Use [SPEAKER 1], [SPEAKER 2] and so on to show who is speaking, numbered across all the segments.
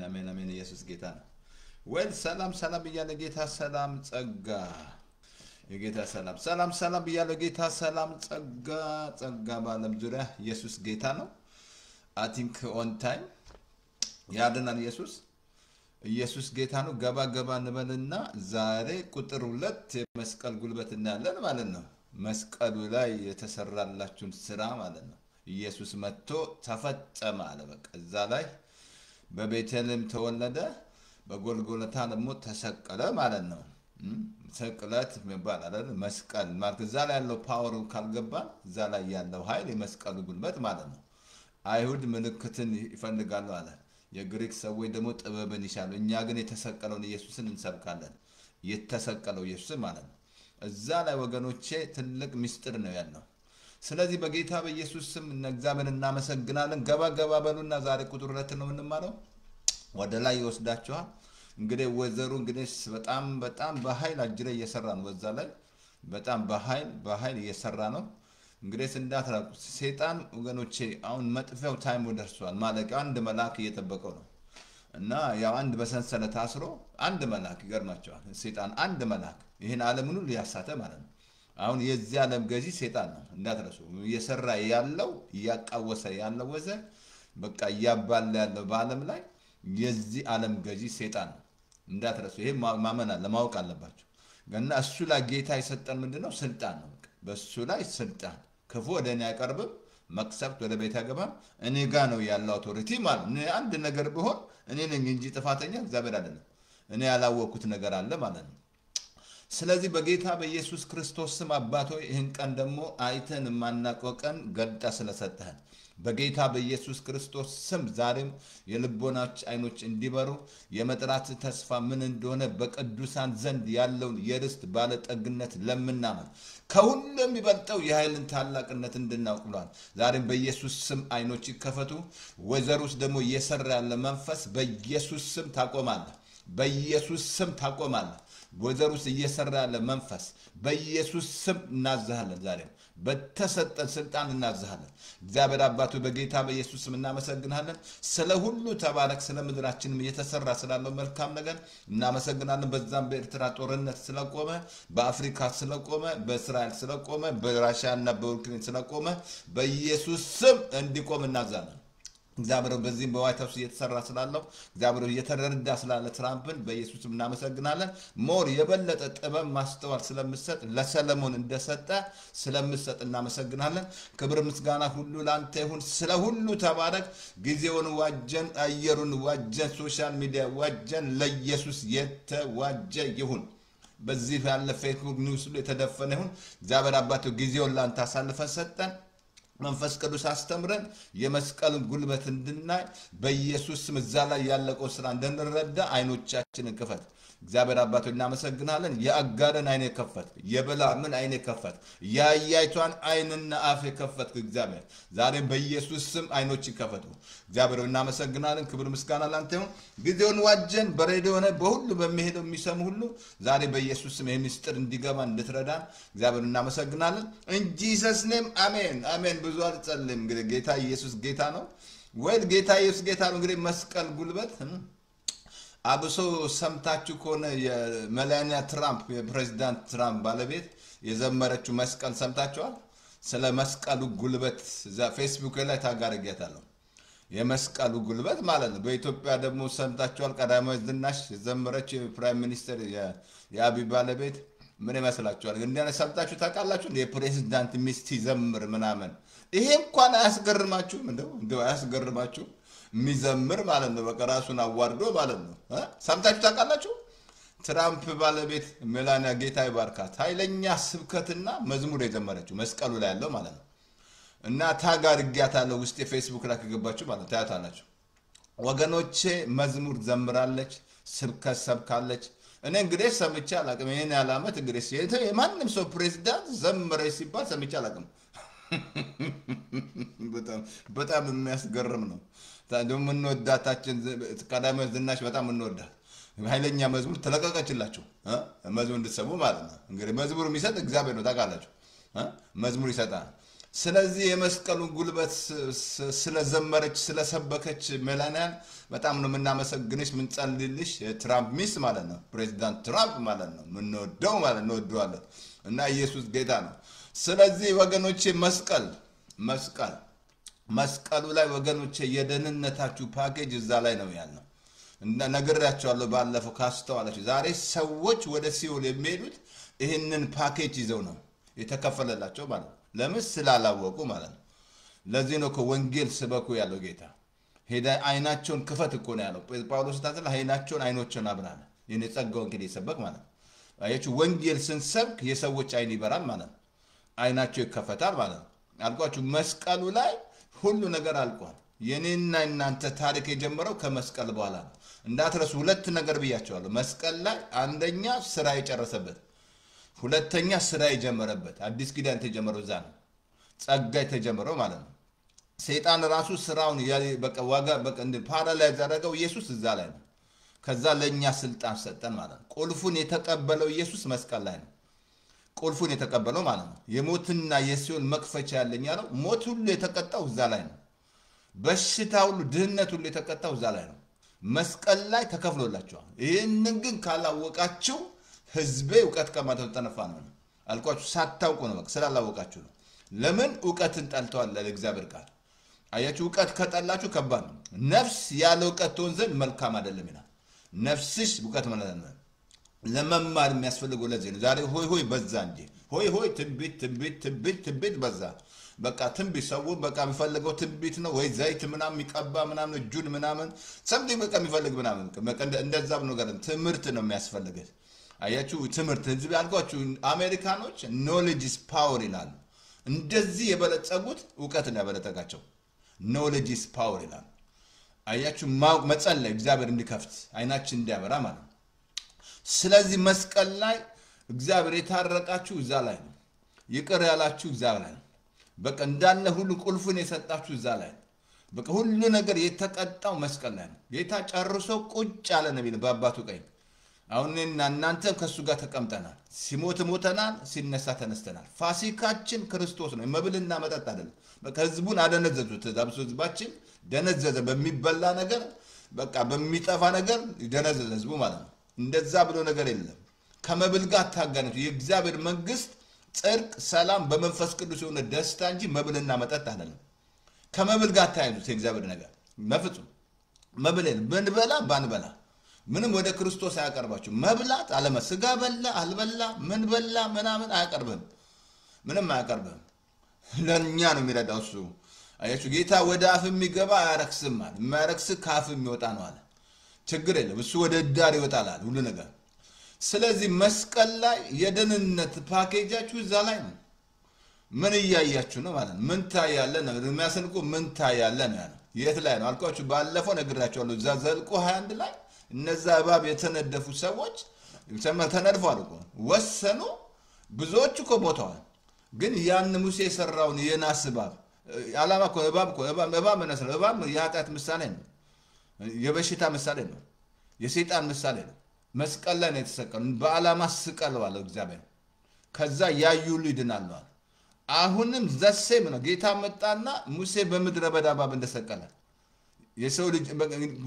[SPEAKER 1] አሜን አሜን ኢየሱስ ጌታ ነው ወል ሰላም ሰላም ይያለ ጌታ ሰላም ጸጋ የጌታ ሰላም ይያለ ጌታ ሰላም ጸጋ ባለም ዙሪያ ኢየሱስ ጌታ ነው I think on time ያድናል ኢየሱስ ጌታ ነው ገባ እንበልና ዛሬ ቁጥር 2 የመስቀል ጉልበት እናያለን ማለት ነው መስቀሉ ላይ የተሰራላችሁን ስራ ማለት ነው ኢየሱስ መጥቶ ተፈጸመ አለ በቃ እዛ ላይ በቤተልሔም ተወለደ በጎልጎታ ደግሞ ተሰቀለ ማለት ነው ሰቅለት የሚባል አይደል መስቀል ማለት እዛ ላይ ያለው ፓወር ካልገባን እዛ ላይ ያለው ኃይል የመስቀሉ ጉልበት ማለት ነው አይሁድ ምልክትን ይፈልጋሉ አለ የግሪክ ሰዎች ደግሞ ጥበብን ይሻሉ እኛ ግን የተሰቀለውን ኢየሱስን እንሰብካለን የተሰቀለው ኢየሱስ ማለት ነው እዛ ላይ ወገኖቼ ትልቅ ምስጢር ነው ያለው ስለዚህ በጌታ በኢየሱስ ስም እግዚአብሔርን እናመሰግናለን ገባ በሉና ዛሬ ቁጥር 2 ነው የምንማረው ወደ ላይ ይወስዳችኋል እንግዲህ ወዘሩ እንግዲህ በጣም በኃይል አጅሬ እየሰራ ነው በዛ ላይ በጣም በኃይል እየሰራ ነው እንግዲህ እንዳትራቁ ሰይጣን ወገኖቼ አሁን መጥፊያው ታይም ደርሷል ማለት አንድ መልአክ እየተጠበቀው ነው እና ያው አንድ በሰንሰለት አስሮ አንድ መልአክ ይገርማቸዋል ሰይጣን አንድ መልአክ ይሄን ዓለምን ሁሉ ያሳተ ማለት ነው አሁን የዚህ ዓለም ገዢ ሰይጣን ነው እንዳትረሱ እየሰራ ያለው ያቃወሰ ያለው ወዘ በቃ ያባለ ያለው በዓለም ላይ የዚህ ዓለም ገዢ ሰይጣን ነው እንዳትረሱ ይሄ ማመን ለማወቅ አለባችሁ ገና እሱ ላይ ጌታ ይሰጠን ምንድነው ስልጣን ነው በሱ ላይ ስልጣን ክፉ ወደኔ ያቀርብ መቅሰፍት ወደ ቤት ያገባል እኔ ጋር ነው ያለው አውቶሪቲ ማለት ነው አንድ ነገር ቢሆን እኔ ነኝ እንጂ ጥፋተኛ እግዚአብሔር አይደለም እኔ ያላወኩት ነገር አለ ማለት ነው ስለዚህ በጌታ በኢየሱስ ክርስቶስ ስም አባቶ ይህን ቀን ደግሞ አይተን ማናቆቀን ገዳ ስለሰጠህን በጌታ በኢየሱስ ክርስቶስ ስም ዛሬም የልቦናች አይኖች እንዲበሩ የመጥራት ተስፋ ምን እንደሆነ በቅዱሳን ዘንድ ያለውን የርስት ባለጠግነት ለምናመን ከሁሉም ይበልጠው የኃይልን ታላቅነት እንድናውቅሏል ዛሬም በኢየሱስ ስም አይኖች ይከፈቱ ወዘሩስ ደግሞ እየሰራ ያለ መንፈስ በኢየሱስ ስም ታቆማለህ ወዘሩስ እየሰራ ያለ መንፈስ በኢየሱስ ስም እናዛለን ዛሬም በተሰጠን ስልጣን እናዛለን እግዚአብሔር አባቱ በጌታ በኢየሱስ ስም እናመሰግናለን ስለ ሁሉ ተባረክ ስለ ምድራችንም እየተሰራ ስላለው መልካም ነገር እናመሰግናለን በዛም በኤርትራ ጦርነት ስለቆመ በአፍሪካ ስለቆመ በእስራኤል ስለቆመ በራሺያና በዩክሬን ስለቆመ በኢየሱስ ስም እንዲቆም እናዛለን እግዚአብሔር በዚህም በዋይት ሃውስ እየተሰራ ስላለው እግዚአብሔር እየተረዳ ስላለ ትራምፕን በኢየሱስም እናመሰግናለን ሞር የበለጠ ጥበብ ማስተዋል ስለምሰጥ ለሰለሞን እንደሰጠ ስለምሰጥ እናመሰግናለን ክብር ምስጋና ሁሉ ላንተ ይሁን ስለ ሁሉ ተባረክ ጊዜውን ዋጀን አየሩን ዋጀን ሶሻል ሚዲያ ዋጀን ለኢየሱስ የተዋጀ ይሁን በዚህ ያለ ፌስቡክ ኒውስ ሁሉ የተደፈነ ይሁን እግዚአብሔር አባቱ ጊዜውን ላንተ አሳልፈን ሰጠን መንፈስ ቅዱስ አስተምረን የመስቀልን ጉልበት እንድናይ በኢየሱስ ስም እዛ ላይ ያለቀው ስራ እንድንረዳ አይኖቻችንን ክፈት እግዚአብሔር አባቱ እናመሰግናለን የአጋርን አይኔ ከፈት የበላምን አይኔ ከፈት ያያይቷን አይንና አፍ ከፈት እግዚአብሔር ዛሬ በኢየሱስ ስም አይኖች ይከፈቱ እግዚአብሔር እናመሰግናለን ክብር ምስጋና ላንተ ይሁን ጊዜውን ዋጀን በሬዲዮ ላይ በሁሉ በሚሄደው የሚሰሙ ሁሉ ዛሬ በኢየሱስ ስም የሚስጥር እንዲገባ እንድትረዳን እግዚአብሔር እናመሰግናለን in Jesus name አሜን ብዙ አልጸልይም እንግዲህ ጌታ ኢየሱስ ጌታ ነው ወይ ጌታ ኢየሱስ ጌታ ነው እንግዲህ መስቀል ጉልበት አብሶ ሰምታችሁ ከሆነ የሜላኒያ ትራምፕ የፕሬዝዳንት ትራምፕ ባለቤት የዘመረችው መስቀል ሰምታችኋል ስለ መስቀሉ ጉልበት እዛ ፌስቡክ ላይ ታጋርጌታለሁ የመስቀሉ ጉልበት ማለት ነው በኢትዮጵያ ደግሞ ሰምታችኋል ቀዳማዊ ዝናሽ የዘመረችው የፕራይም ሚኒስተር የአብይ ባለቤት ምን ይመስላችኋል እንዴ ሰምታችሁ ታውቃላችሁ የፕሬዝዳንት ሚስት ይዘምር ምናምን ይሄ እንኳን አያስገርማችሁ እንደው አያስገርማችሁ ሚዘምር ማለት ነው በቃ ራሱን አዋርዶ ማለት ነው ሰምታችሁ ታውቃላችሁ ትራምፕ ባለቤት ሜላኒያ ጌታ ይባርካት ኃይለኛ ስብከትና መዝሙር የዘመረችው መስቀሉ ላይ ያለው ማለት ነው እና ታጋርጊያታለሁ ውስጥ የፌስቡክ ላይ ከገባችሁ ማለት ታያታላችሁ ወገኖቼ መዝሙር ዘምራለች ስብከት ሰብካለች እኔ እንግዲህ ሰምቼ አላቅም ይሄን ያላመት እንግዲህ የማንም ሰው ፕሬዝዳንት ዘምረ ሲባል ሰምቼ አላቅም በጣም የሚያስገርም ነው ታዲያ ምን ወዳታችን ቀዳማዊ ዝናሽ በጣም እንወዳት ኃይለኛ መዝሙር ተለቀቀችላችሁ መዝሙር እንድትሰሙ ማለት ነው እንግዲህ መዝሙር የሚሰጥ እግዚአብሔር ነው ታውቃላችሁ መዝሙር ይሰጣል ስለዚህ የመስቀሉን ጉልበት ስለዘመረች ስለሰበከች ሜላኒያን በጣም ነው የምናመሰግንሽ ምንጸልይልሽ ትራምፕ ሚስት ማለት ነው ፕሬዝዳንት ትራምፕ ማለት ነው ምንወደው ማለት ነው ወደዋለን እና ኢየሱስ ጌታ ነው ስለዚህ ወገኖቼ መስቀሉ ላይ ወገኖቼ የደህንነታችሁ ፓኬጅ እዛ ላይ ነው ያለው እና ነግራቸዋለሁ ባለፈው ካስተዋላችሁ ዛሬ ሰዎች ወደ ሲኦል የሚሄዱት ይሄንን ፓኬጅ ይዘው ነው የተከፈለላቸው ማለት ነው ለምን ስላላወቁ ማለት ነው ለዚህ ነው ወንጌል ስበኩ ያለው ጌታ ሄዳ አይናቸውን ክፈት እኮ ነው ያለው ጳውሎስ ታተላ አይኖችን አብራለ የኔ ጸጋው እንግዲህ ይሰበክ ማለት ነው አያችሁ ወንጌል ስንሰብክ የሰዎች አይን ይበራል ማለት ነው አይናቸው ይከፈታል ማለት ነው አልኳችሁ መስቀሉ ላይ ሁሉ ነገር አልቋል የኔና እናንተ ታሪክ የጀመረው ከመስቀል በኋላ ነው እንዳትረሱ ሁለት ነገር ብያቸዋለሁ መስቀል ላይ አንደኛ ስራ የጨረሰበት ሁለተኛ ስራ የጀመረበት አዲስ ኪዳን ተጀመረው እዛ ነው ጸጋ የተጀመረው ማለት ነው ሰይጣን ራሱ ስራውን በቃ ዋጋ በቃ እንደ ፓራላይዝ ያደረገው ኢየሱስ እዛ ላይ ነው ከዛ ለኛ ስልጣን ሰጠን ማለት ነው ቁልፉን የተቀበለው ኢየሱስ መስቀል ላይ ነው ቁልፉን የተቀበለው ማለት ነው የሞትና የሲኦል መክፈቻ ያለኝ ያለው ሞት ሁሉ የተቀጣው እዛ ላይ ነው በሽታ ሁሉ ድህነት ሁሉ የተቀጣው እዛ ላይ ነው መስቀል ላይ ተከፍሎላችኋል ይሄንን ግን ካላወቃችሁ ህዝቤ ዕውቀት ከማተው ተነፋ ነው አልኳችሁ ሳታውቁ ነው በቃ ስላላወቃችሁ ነው ለምን ዕውቀትን ጠልተዋል ለእግዚአብሔር ቃል አያችሁ ዕውቀት ከጠላችሁ ከባድ ነው ነፍስ ያለ ዕውቀት ትሆን ዘንድ መልካም አይደለም ይላል ነፍስሽ ዕውቀት ማለት ነው ለመማር የሚያስፈልገው ለዚህ ነው ዛሬ ሆይ በዛ እንጂ ሆይ ትንቢት በዛ በቃ ትንቢት ሰው በቃ የሚፈልገው ትንቢት ነው ወይ ዘይት ምናምን የሚቀባ ምናምን እጁን ምናምን ሰምቲንግ በቃ የሚፈልግ ምናምን በቃ እንደዛም ነገር ትምህርት ነው የሚያስፈልገው አያችሁ ትምህርት ህዝብ ያልኳችሁ አሜሪካኖች ኖሌጅ ኢዝ ፓወር ይላሉ እንደዚህ የበለጸጉት ዕውቀትን ያበለጠጋቸው ኖሌጅ ኢዝ ፓወር ይላሉ አያችሁ መጸለይ እግዚአብሔር እንዲከፍት አይናችን እንዲያበራ ማለት ነው ስለዚህ መስቀል ላይ እግዚአብሔር የታረቃችሁ እዛ ላይ ነው ይቅር ያላችሁ እዛ ላይ ነው በቃ እንዳለ ሁሉ ቁልፉን የሰጣችሁ እዛ ላይ ነው በቃ ሁሉ ነገር የተቀጣው መስቀል ላይ ነው ጌታ ጨርሶ ቁጭ ያለ ነው በአባቱ ቀኝ አሁን እናንተ ከሱ ጋር ተቀምጠናል ሲሞት ሞተናል ሲነሳ ተነስተናል ፋሲካችን ክርስቶስ ነው መብልና መጠጥ አይደለም በቃ ህዝቡን አደነዘዙት ዛብሶ ህዝባችን ደነዘዘ በሚበላ ነገር በቃ በሚጠፋ ነገር ደነዘዘ ህዝቡ ማለት ነው እንደዛ ብሎ ነገር የለም ከመብል ጋር ታጋነቱ የእግዚአብሔር መንግስት ጽድቅ ሰላም በመንፈስ ቅዱስ የሆነ ደስታ እንጂ መብልና መጠጥ አይደለም ከመብል ጋር ታያዩት የእግዚአብሔር ነገር መፍጹም መብል በንበላ ባንበላ ምንም ወደ ክርስቶስ አያቀርባችሁ መብላት አለመ ስጋ በላ አልበላ ምን በላ ምናምን አያቀርብም ምንም አያቀርብም ለኛ ነው የሚረዳው እሱ አያችሁ ጌታ ወደ አፍ የሚገባ አያረክስም ማለት የማያረክስ ካፍ የሚወጣ ነው አለ ችግር የለም እሱ ወደ ዳር ይወጣል ሁሉ ነገር ስለዚህ መስቀል ላይ የደህንነት ፓኬጃችሁ እዛ ላይ ነው ምን እያያችሁ ነው ማለት ምን ታያለ ነው የሚያሰንቁ ምን ታያለ ነው ያለው የት ላይ ነው አልኳችሁ ባለፈው ነግራችኋለሁ እዛ ዘልቆ 21 ላይ እነዛ እባብ የተነደፉ ሰዎች ተነድፈዋል እኮ ወሰኑ ብዙዎች እኮ ሞተዋል ግን ያን ሙሴ የሰራውን የናስ እባብ ዓላማ እኮ እባብ መነሰለ እባብ የኃጢአት ምሳሌ ነው የበሽታ ምሳሌ ነው የሰይጣን ምሳሌ ነው መስቀል ላይ ነው የተሰቀለው በዓላማ ስቀለዋል እግዚአብሔር ከዛ ያዩሉ ይድናሉ አሁንም ዘሴም ነው ጌታ መጣና ሙሴ በምድረ በዳ እባብ እንደሰቀለ የሰው ልጅ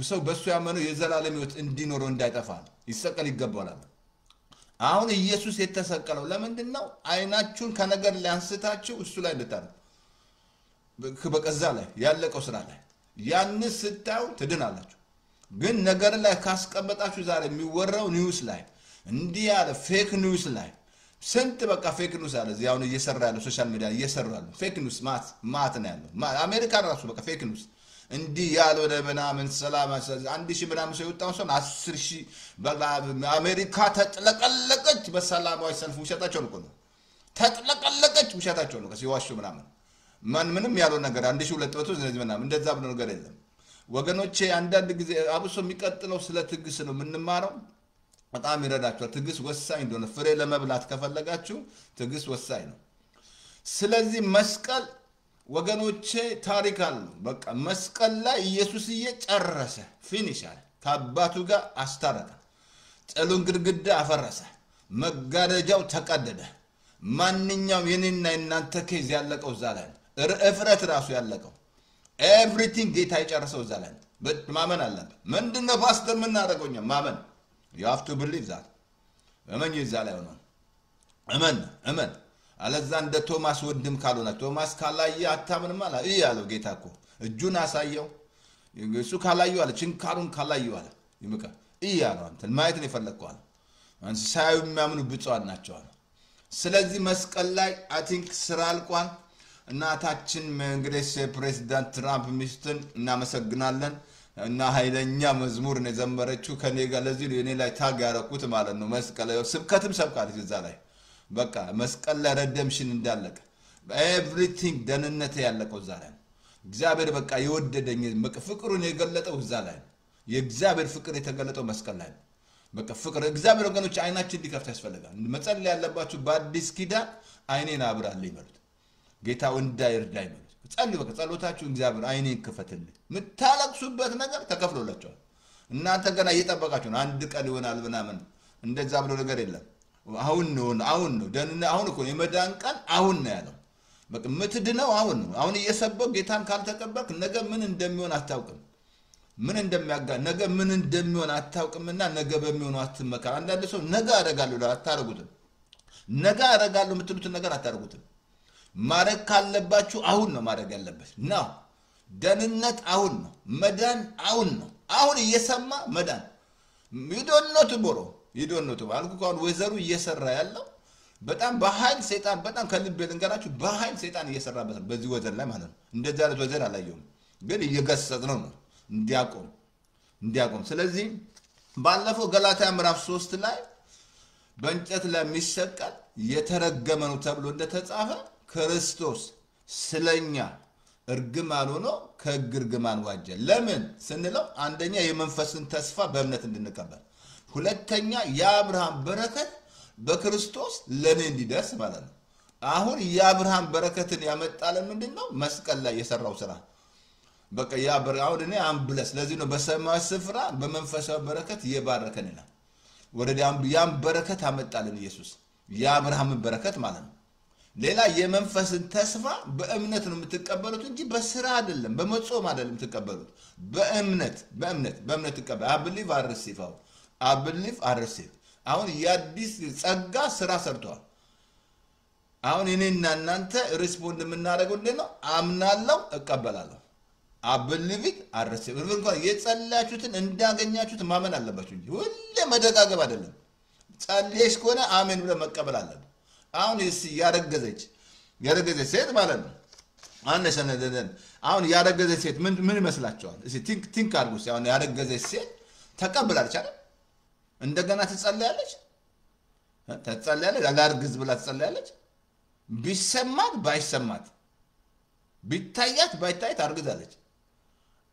[SPEAKER 1] ሰው በሱ ያመነው የዘላለም ሕይወት እንዲኖረው እንዳይጠፋ ይሰቀል ይገባዋል አሁን ኢየሱስ የተሰቀለው ለምንድን ነው አይናችሁን ከነገር ላይ አንስታችሁ እሱ ላይ እንድታረጉ በቀዛ ላይ ያለቀው ስራ ላይ ያን ስታዩ ትድናላችሁ ግን ነገር ላይ ካስቀመጣችሁ ዛሬ የሚወራው ኒውስ ላይ እንዲህ ያለ ፌክ ኒውስ ላይ ስንት በቃ ፌክ ኒውስ አለ እዚያው እየሰራ ያለው ሶሻል ሚዲያ እየሰራ ያለው ፌክ ኒውስ ማት ነው ያለው አሜሪካ ራሱ በቃ ፌክ ኒውስ እንዲህ ያለው ለበናምን ሰላም 1000 ምናምን ሰው ይወጣው ሰው 10000 አሜሪካ ተጥለቀለቀች በሰላማዊ ሰልፍ ውሸታቸው ነው ተጥለቀለቀች ውሸታቸው ነው ከሲዋሹ ምናምን ምንም ያለው ነገር 1200 ስለዚህ ምናምን እንደዛ ብሎ ነገር የለም ወገኖቼ አንዳንድ ጊዜ አብሶ የሚቀጥለው ስለ ትግስ ነው የምንማረው በጣም ይረዳችኋል ትግስ ወሳኝ እንደሆነ ፍሬ ለመብላት ከፈለጋችሁ ትግስ ወሳኝ ነው ስለዚህ መስቀል ወገኖቼ ታሪክ አለ በቃ መስቀል ላይ ኢየሱስዬ ጨረሰ ፊኒሽ አለ ከአባቱ ጋር አስታረቀ ጥሉን ግድግዳ አፈረሰ መጋረጃው ተቀደደ ማንኛውም የኔና የናንተ ኬዝ ያለቀው እዛ ላይ ነው። እፍረት ራሱ ያለቀው ኤቭሪቲንግ ጌታ የጨረሰው እዛ ላይ ነው። ማመን አለበት። ምንድነው ፓስተር የምናደርገው? እኛ ማመን you have to believe that እመኝ እዛ ላይ ሆኖ እመን አለዛ እንደ ቶማስ ወንድም ካልሆነ ቶማስ ካላየ አታምንም አለ ያለው ጌታ እኮ እጁን አሳየው እሱ ካላየው አለ ችንካሩን ካላየው አለ ይመካ ያለው አንተ ማየት ነው የፈለከው አለ አንተ ሳይው የሚያምኑ ብፁዓን ናቸው አለ። ስለዚህ መስቀል ላይ አይ ቲንክ ስራ አልቋል። እናታችን እንግዲህ ፕሬዝዳንት ትራምፕ ሚስትን እናመሰግናለን እና ኃይለኛ መዝሙር ነው ዘመረችው ከኔ ጋር ለዚህ ነው እኔ ላይ ታግ ያረኩት ማለት ነው። መስቀል ስብከትም ሰብካለች እዛ ላይ በቃ መስቀል ላይ ረደምሽን እንዳለቀ ኤቭሪቲንግ ደህንነት ያለቀው እዛ ላይ እግዚአብሔር በቃ የወደደኝ በቃ ፍቅሩን የገለጠው እዛ ላይ የእግዚአብሔር ፍቅር የተገለጠው መስቀል ላይ በቃ ፍቅር እግዚአብሔር ወገኖች አይናችን እንዲከፍት ያስፈልጋል። መጸለይ ያለባችሁ በአዲስ ኪዳን አይኔን አብራልኝ ማለት ጌታው እንዳይርዳኝ ማለት ጸልዩ። በቃ ጸሎታችሁ እግዚአብሔር አይኔን ክፈትልኝ ምታለቅሱበት ነገር ተከፍሎላችኋል። እናንተ ገና እየጠበቃችሁ ነው አንድ ቀን ይሆናል ምናምን እንደዛ ብሎ ነገር የለም። አሁን ነው ደህንነት አሁን እኮ የመዳን ቀን አሁን ነው ያለው። በቃ ምትድነው አሁን ነው። አሁን እየሰበክ ጌታን ካልተቀበልክ ነገ ምን እንደሚሆን አታውቅም። ምን እንደሚያጋ ነገ ምን እንደሚሆን አታውቅምና ነገ በሚሆነው አትመካ። አንዳንድ ሰው ነገ አደርጋለሁ አታረጉትም። ነገ አደርጋለሁ የምትሉትን ነገር አታረጉትም። ማረግ ካለባችሁ አሁን ነው ማረግ ያለበት ነው። ደህንነት አሁን ነው። መዳን አሁን ነው። አሁን እየሰማ መዳን ይዶንኖት ቦሮ ይዶንኖት አልኩ ካሁን ወዘሩ እየሰራ ያለው በጣም በኃይል ሰይጣን በጣም ከልብ ልንገራችሁ በኃይል ሰይጣን እየሰራበት በዚህ ወዘር ላይ ማለት ነው። እንደዛ አይነት ወዘር አላየውም ግን እየገሰጽነው ነው እንዲያቆም። ስለዚህ ባለፈው ገላትያ ምዕራፍ 3 ላይ በእንጨት ላይ የሚሰቀል የተረገመ ነው ተብሎ እንደተጻፈ ክርስቶስ ስለኛ እርግማን ሆኖ ከእርግማን ዋጀ። ለምን ስንለው አንደኛ የመንፈስን ተስፋ በእምነት እንድንቀበል፣ ሁለተኛ የአብርሃም በረከት በክርስቶስ ለኔ እንዲደርስ ማለት ነው። አሁን የአብርሃም በረከትን ያመጣለን ምንድነው? መስቀል ላይ የሰራው ስራ በቃ አሁን እኔ አምብለስ ለዚህ ነው በሰማይ ስፍራ በመንፈሳዊ በረከት የባረከን ይላል። ወደ ያም በረከት አመጣልን ኢየሱስ የአብርሃም በረከት ማለት ነው። ሌላ የመንፈስን ተስፋ በእምነት ነው የምትቀበሉት እንጂ በስራ አይደለም በመጾም አይደለም የምትቀበሉት። በእምነት ተቀበሉ። I believe I receive አሁን የአዲስ ጸጋ ስራ ሰርቷል። አሁን እኔና እናንተ ሪስፖንድ የምናደርገው እንደነው አምናለሁ እቀበላለሁ። I believe it I receive እንኳን የጸለያችሁትን እንዳገኛችሁት ማመን አለባችሁ እንጂ ሁሌ መደጋገም አይደለም። ጸልየሽ ከሆነ አሜን ብለ መቀበል አለበት። አሁን ያረገዘች ሴት ማለት ነው አንነሰነደን አሁን ያረገዘች ሴት ምን ይመስላችኋል? እስቲ ቲንክ አድርጉ። አሁን ያረገዘች ሴት ተቀበላለች አይደል? እንደገና ትጸልያለች አላርግዝ ብላ ትጸልያለች። ቢሰማት ባይሰማት ቢታያት ባይታያት አርግዛለች።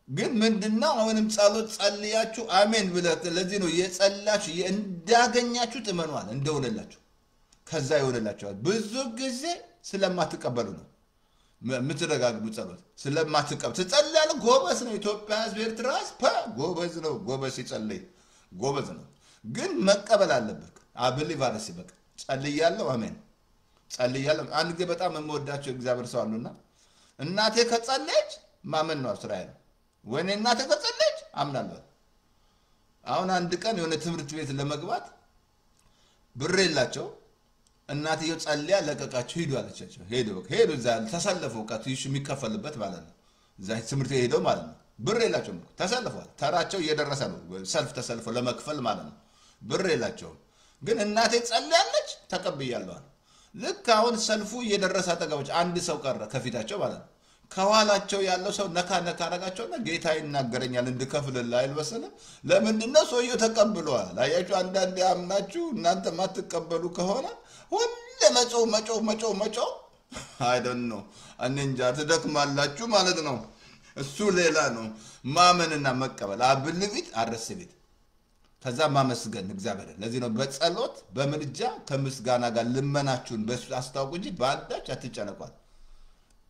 [SPEAKER 1] ግን ምንድነው አሁንም ጸሎት ጸልያችሁ አሜን ብለ ለዚህ ነው የጸላችሁ እንዳገኛችሁ ተመኗል እንደሆነላችሁ ከዛ ይሆነላችኋል። ብዙ ጊዜ ስለማትቀበሉ ነው ምትረጋግጡ ጸሎት ስለማትቀበሉ ትጸልያለ። ጎበዝ ነው ኢትዮጵያ ህዝብ ኤርትራ ጎበዝ ይጸልይ ጎበዝ ነው። ግን መቀበል አለበት። አብሊ ቫርሲ በቃ ጸልያለሁ አሜን ጸልያለሁ። አንድ ጊዜ በጣም የምወዳቸው እግዚአብሔር ሰው አሉና እናቴ ከጸለየች ማመን ነው እስራኤል ወኔ እናቴ ከጸለየች አምናለሁ። አሁን አንድ ቀን የሆነ ትምህርት ቤት ለመግባት ብር የላቸው እናትየው ጸልያ ለቀቃቸው ሂዱ አለቻቸው። ሄዱ እዛ ተሰለፈው ቀጥይሽ የሚከፈልበት ማለት ነው። እዛ ትምህርት ሄደው ማለት ነው። ብር የላቸውም ተሰልፈዋል። ተራቸው እየደረሰ ነው ሰልፍ ተሰልፈው ለመክፈል ማለት ነው። ብር የላቸውም ግን እናቴ ጸልያለች ተቀብያለሁ። ልክ አሁን ሰልፉ እየደረሰ አጠገባቸው አንድ ሰው ቀረ ከፊታቸው ማለት ነው። ከኋላቸው ያለው ሰው ነካ አረጋቸውና ጌታ ይናገረኛል እንድከፍልልህ አይልበሰለ። ለምንድነው ሰውየው ተቀብሏል። አያችሁ አንዳንዴ አምናችሁ እናንተ ማትቀበሉ ከሆነ ሁሌ መጮ I don't know አንንጃ ትደክማላችሁ ማለት ነው። እሱ ሌላ ነው ማመንና መቀበል አብልቢት አረስቢት ከዛ ማመስገን እግዚአብሔር። ለዚህ ነው በጸሎት በምልጃ ከምስጋና ጋር ልመናችሁን በሱ አስታውቁ እንጂ ባዳች አትጨነቋል።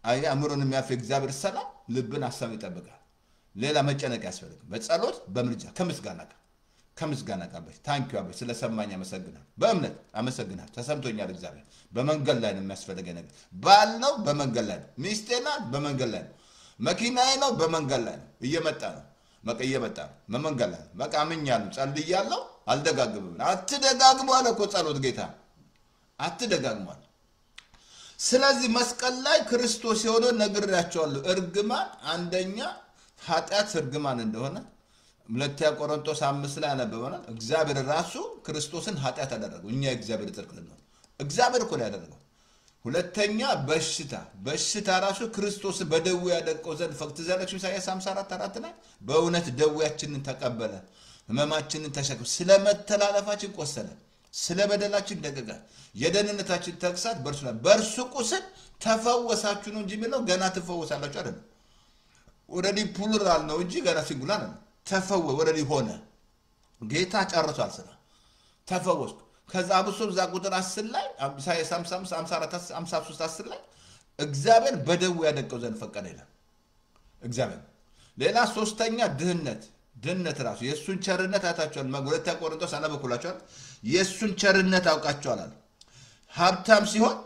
[SPEAKER 1] አእምሮን የሚያፍ እግዚአብሔር ሰላም ልብን አሳብ ይጠብቃል። ሌላ መጨነቅ ያስፈልጋል። በጸሎት በምልጃ ከምስጋና ጋር ከምስጋና ጋር ታንኪዩ አባይ ስለሰማኝ አመሰግናለሁ በእምነት አመሰግናለሁ ተሰምቶኛል እግዚአብሔር በመንገድ ላይ ነው የሚያስፈልገኝ ነገር ባል ነው በመንገድ ላይ ነው ሚስቴና በመንገድ ላይ ነው መኪናዬ ነው በመንገድ ላይ ነው እየመጣ ነው እየመጣ ነው በመንገድ ላይ በቃ አምኛለሁ ጸልያለሁ አልደጋግምም አትደጋግሙ አለ እኮ ጸሎት ጌታ አትደጋግሙ ስለዚህ መስቀል ላይ ክርስቶስ የሆነ ነግሬያቸዋለሁ እርግማን አንደኛ ኃጢአት እርግማን እንደሆነ ሁለተኛ ቆሮንቶስ 5 ላይ አነበበናል እግዚአብሔር ራሱ ክርስቶስን ኃጢአት አደረገው እኛ እግዚአብሔር ጽድቅ ነው እግዚአብሔር እኮ ነው ያደረገው ሁለተኛ በሽታ ራሱ ክርስቶስ በደዌ ያደቀው ዘንድ ፈክት ዘላችሁ ኢሳይያስ 54:4 ላይ በእውነት ደዌያችንን ተቀበለ ህመማችንን ተሸክሞ ስለመተላለፋችን ቆሰለ ስለበደላችን ደቀቀ የደህንነታችን ተግሳጽ በእርሱ ቁስል ተፈወሳችሁ ነው እንጂ የሚለው ገና ተፈወሳላችሁ አይደል ኦሬዲ ፕሉራል ነው እንጂ ገና ሲንጉላር ነው ወረዲ ሆነ ጌታ ጨርሷል ስራ ተፈወስኩ ከዛ አብሶ ዛ ቁጥር 10 ላይ 55 54 53 10 ላይ እግዚአብሔር በደዌ ያደቀው ዘንድ ፈቀደ ይላል እግዚአብሔር ሌላ ሶስተኛ ድህነት ራሱ የሱን ቸርነት አታቸዋል ሁለተኛ ቆሮንቶስ አነበኩላቸዋል የሱን ቸርነት አውቃቸዋል ሀብታም ሲሆን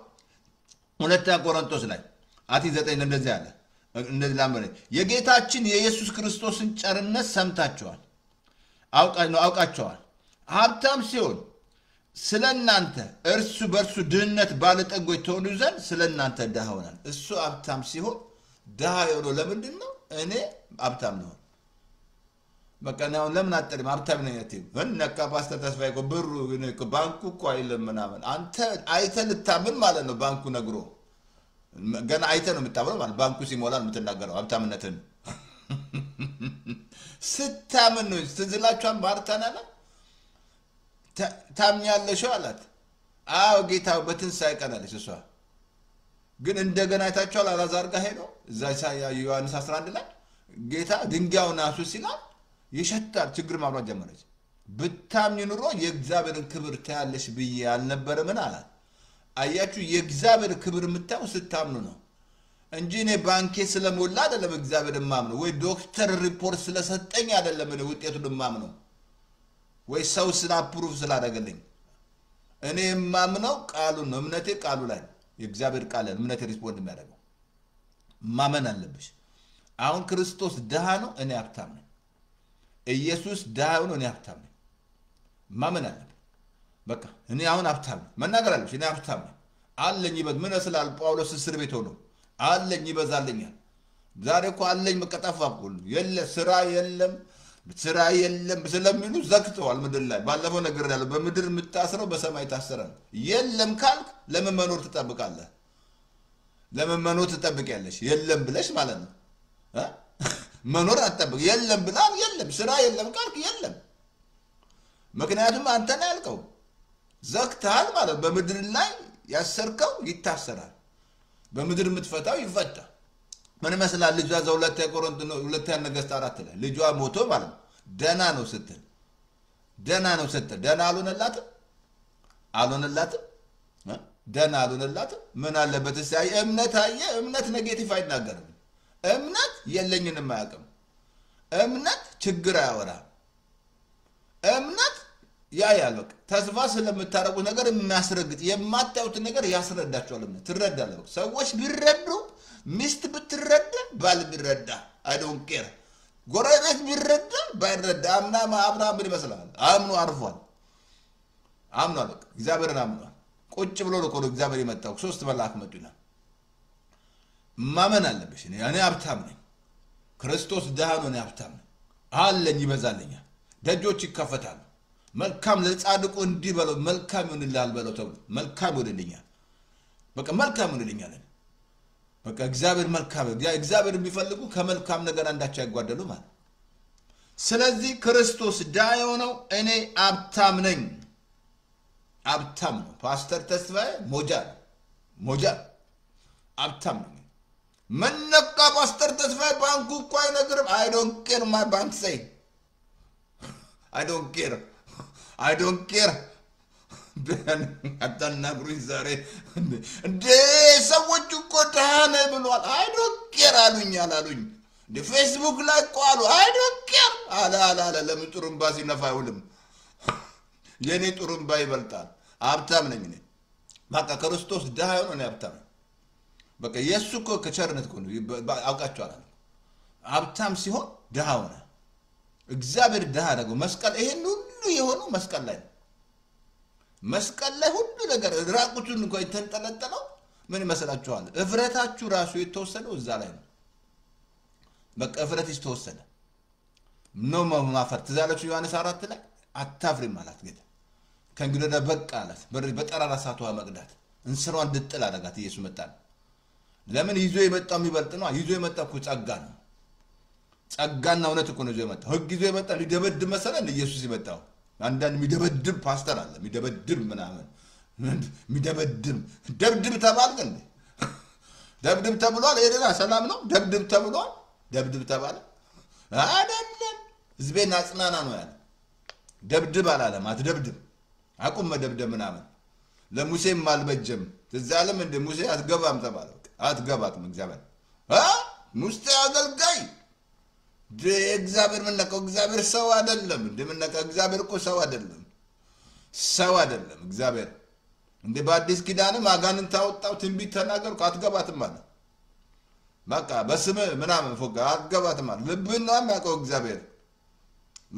[SPEAKER 1] ሁለተኛ ቆሮንቶስ ላይ አቲ 9 እንደዚህ አለ እንደዚህ ላምበለ የጌታችን የኢየሱስ ክርስቶስን ቸርነት ሰምታቸዋል አውቃቸዋል ሀብታም ሲሆን ስለናንተ እርሱ በርሱ ድህነት ባለጠጎች ተሆኑ ዘንድ ስለናንተ ደሃ ሆናል እሱ ሀብታም ሲሆን ደሃ የሆነው ለምንድን ነው እኔ ሀብታም ነው በቃ ነው ለምን አጥሪም ሀብታም ነኝ አትይ ወንነካ ፓስተር ተስፋዬ እኮ ብሩ እኮ ባንኩ እኮ አይደለም ምናምን አንተ አይተህ ልታምን ማለት ነው ባንኩ ነግሮ ገና አይተህ ነው የምታምነው ማለት ባንኩ ሲሞላል የምትናገረው ሀብታምነትን ስታምን ነው ትዝላችኋል ማርታና ታምኛለሽ አላት አዎ ጌታው በትንሳኤ ቀን አለች እሷ ግን እንደገና አይታችኋል አላዛር ጋር ሄዶ እዛ ዮሐንስ 11 ላይ ጌታ ድንጋዩን አሱ ሲላል ይሸታል ችግር ማብራት ጀመረች ብታምኝ ኑሮ የእግዚአብሔርን ክብር ታያለሽ ብዬ አልነበረ ምን አላት አያችሁ የእግዚአብሔር ክብር የምታው ስታምኑ ነው እንጂ እኔ ባንኬ ስለሞላ አይደለም እግዚአብሔር ማምነው ወይ ዶክተር ሪፖርት ስለሰጠኝ አይደለም እኔ ውጤቱን ማምነው ወይ ሰው ስላፕሩቭ ስላደረገልኝ እኔ ማምነው ቃሉን ነው እምነቴ ቃሉ ላይ የእግዚአብሔር ቃል እምነቴ ሪስፖንድ የሚያደርገው ማመን አለብሽ አሁን ክርስቶስ ደሃ ነው እኔ ሀብታም ነኝ ኢየሱስ ደሃ ነው እኔ ሀብታም ነኝ ማመን አለብሽ በቃ እኔ አሁን ሀብታም ነኝ መናገር አለብሽ እኔ ሀብታም ነኝ አለኝ ይበዝ ምን ስላል ጳውሎስ እስር ቤት ሆኖ አለኝ ይበዛልኛል ዛሬ እኮ አለኝ መቀጠፋ ሁሉ የለ ስራ የለም ስለሚሉ ዘክተዋል ምድር ላይ ባለፈው ነገር ያለው በምድር የምታስረው በሰማይ ታሰራል የለም ካልክ ለምን መኖር ትጠብቃለህ ለምን መኖር ትጠብቂያለሽ የለም ብለሽ ማለት ነው መኖር አትጠብቅ የለም ብላል የለም ስራ የለም ካልክ የለም ምክንያቱም አንተ ነህ ያልከው ዘክተሃል ማለት በምድር ላይ ያሰርከው ይታሰራል በምድር የምትፈታው ይፈታ ምን መስላል ልጇ ዘውለተ ቆሮንቶስ ሁለተኛ ነገሥት 4 ላይ ልጇ ሞቶ ማለት ደና ነው ስትል ደና አልሆነላትም ደና አልሆነላትም ምን አለበት ሳይ እምነት ኔጌቲቭ አይናገርም እምነት የለኝንም አያውቅም እምነት ችግር አያወራም እምነት ያያልክ ተስፋ ስለምታረቁ ነገር የሚያስረግጥ የማታዩት ነገር ያስረዳቸዋል እምነት ትረዳለህ ሰዎች ቢረዱ ሚስት ብትረዳ ባል ቢረዳ I don't care ጎረቤት ቢረዳ ባይረዳ አብርሃም ምን ይመስላል አምኖ አርፏል አምኗል እግዚአብሔርን አምኗል ቁጭ ብሎ ነው እግዚአብሔር የመጣው ሶስት መልአክ መጡ ይላል ማመን አለብሽ እኔ ሀብታም ነኝ ክርስቶስ ደሃ ነው እኔ ሀብታም ነኝ አለኝ ይበዛልኛል ደጆች ይከፈታሉ መልካም ለጻድቁ እንዲህ በለው መልካም ይሁንልሃል በለው ተብሎ መልካም ይሁንልኛል በቃ መልካም ይሁንልኛል በቃ እግዚአብሔር መልካም እግዚአብሔር ቢፈልጉ ከመልካም ነገር አንዳቸው ያጓደሉ ማለት ስለዚህ ክርስቶስ ደሃ የሆነው እኔ ሀብታም ነኝ ሀብታም ነው ፓስተር ተስፋዬ ሞጃ ሀብታም ነኝ መነቃ ፓስተር ተስፋዬ ባንኩ እኮ አይነግርም I don't care my bank say I don't care አታናግሩኝ ዛሬ እንደ ሰዎች እኮ ደሃ ነህ ብሏል I don't care አሉኝ ፌስቡክ ላይ እኮ አሉ I don't care አላ ለምን ጥሩምባ ሲነፋ አይውልም የኔ ጥሩምባ ይበልጣል ሀብታም ነኝ እኔ በቃ ክርስቶስ ድሃ ሆኖ ነው ሀብታም በቃ ኢየሱስ እኮ ከቸርነት እኮ ነው አውቃቸዋል ሀብታም ሲሆን ድሃ ሆነ እግዚአብሔር ድሃ አደረገው መስቀል ይሄን ሁሉ የሆነው መስቀል ላይ ነው መስቀል ላይ ሁሉ ነገር ራቁቱን እንኳን የተንጠለጠለው ምን ይመስላችኋል እፍረታችሁ ራሱ የተወሰደው እዛ ላይ ነው በቃ እፍረትሽ ተወሰደ ነው ማፈር ትዛለች ዮሐንስ 4 ላይ አታፍሪም ማለት ጌታ ከእንግዲህ በቃ አላት በጠራራ ሳቷ መቅዳት እንስሯን እንድጥል አደረጋት ኢየሱስ መጣ ለምን ይዞ የመጣው የሚበልጥ ነው ይዞ የመጣው እኮ ጸጋ ነው ጸጋና እውነት እኮ ነው ይዞ የመጣው ህግ ይዞ የመጣ ሊደበድብ መሰለን ኢየሱስ ይመጣው አንዳንድ የሚደበድብ ፓስተር አለ የሚደበድብ ምናምን የሚደበድብ ደብድብ ተባልክ እንዴ ደብድብ ተብሏል ይሄና ሰላም ነው ደብድብ ተብሏል ደብድብ ተባለ አይደለም ህዝቤን አጽናና ነው ያለ ደብድብ አላለም አትደብድብ አቁም መደብደብ ምናምን ለሙሴም አልበጀም ትዛለም እንደ ሙሴ አትገባም ተባለ አትገባትም እግዚአብሔር ሙሴ አገልጋይ እግዚአብሔር ምንነቀው እግዚአብሔር ሰው አይደለም እንደምንነቀው እግዚአብሔር እኮ ሰው አይደለም እግዚአብሔር እንደ በአዲስ ኪዳንም አጋንንት ታወጣው ትንቢት ተናገርኩ አትገባትም ማለት በቃ በስም ምናምን ፎጋ አትገባትም ማለት ልብን ነው የሚያውቀው እግዚአብሔር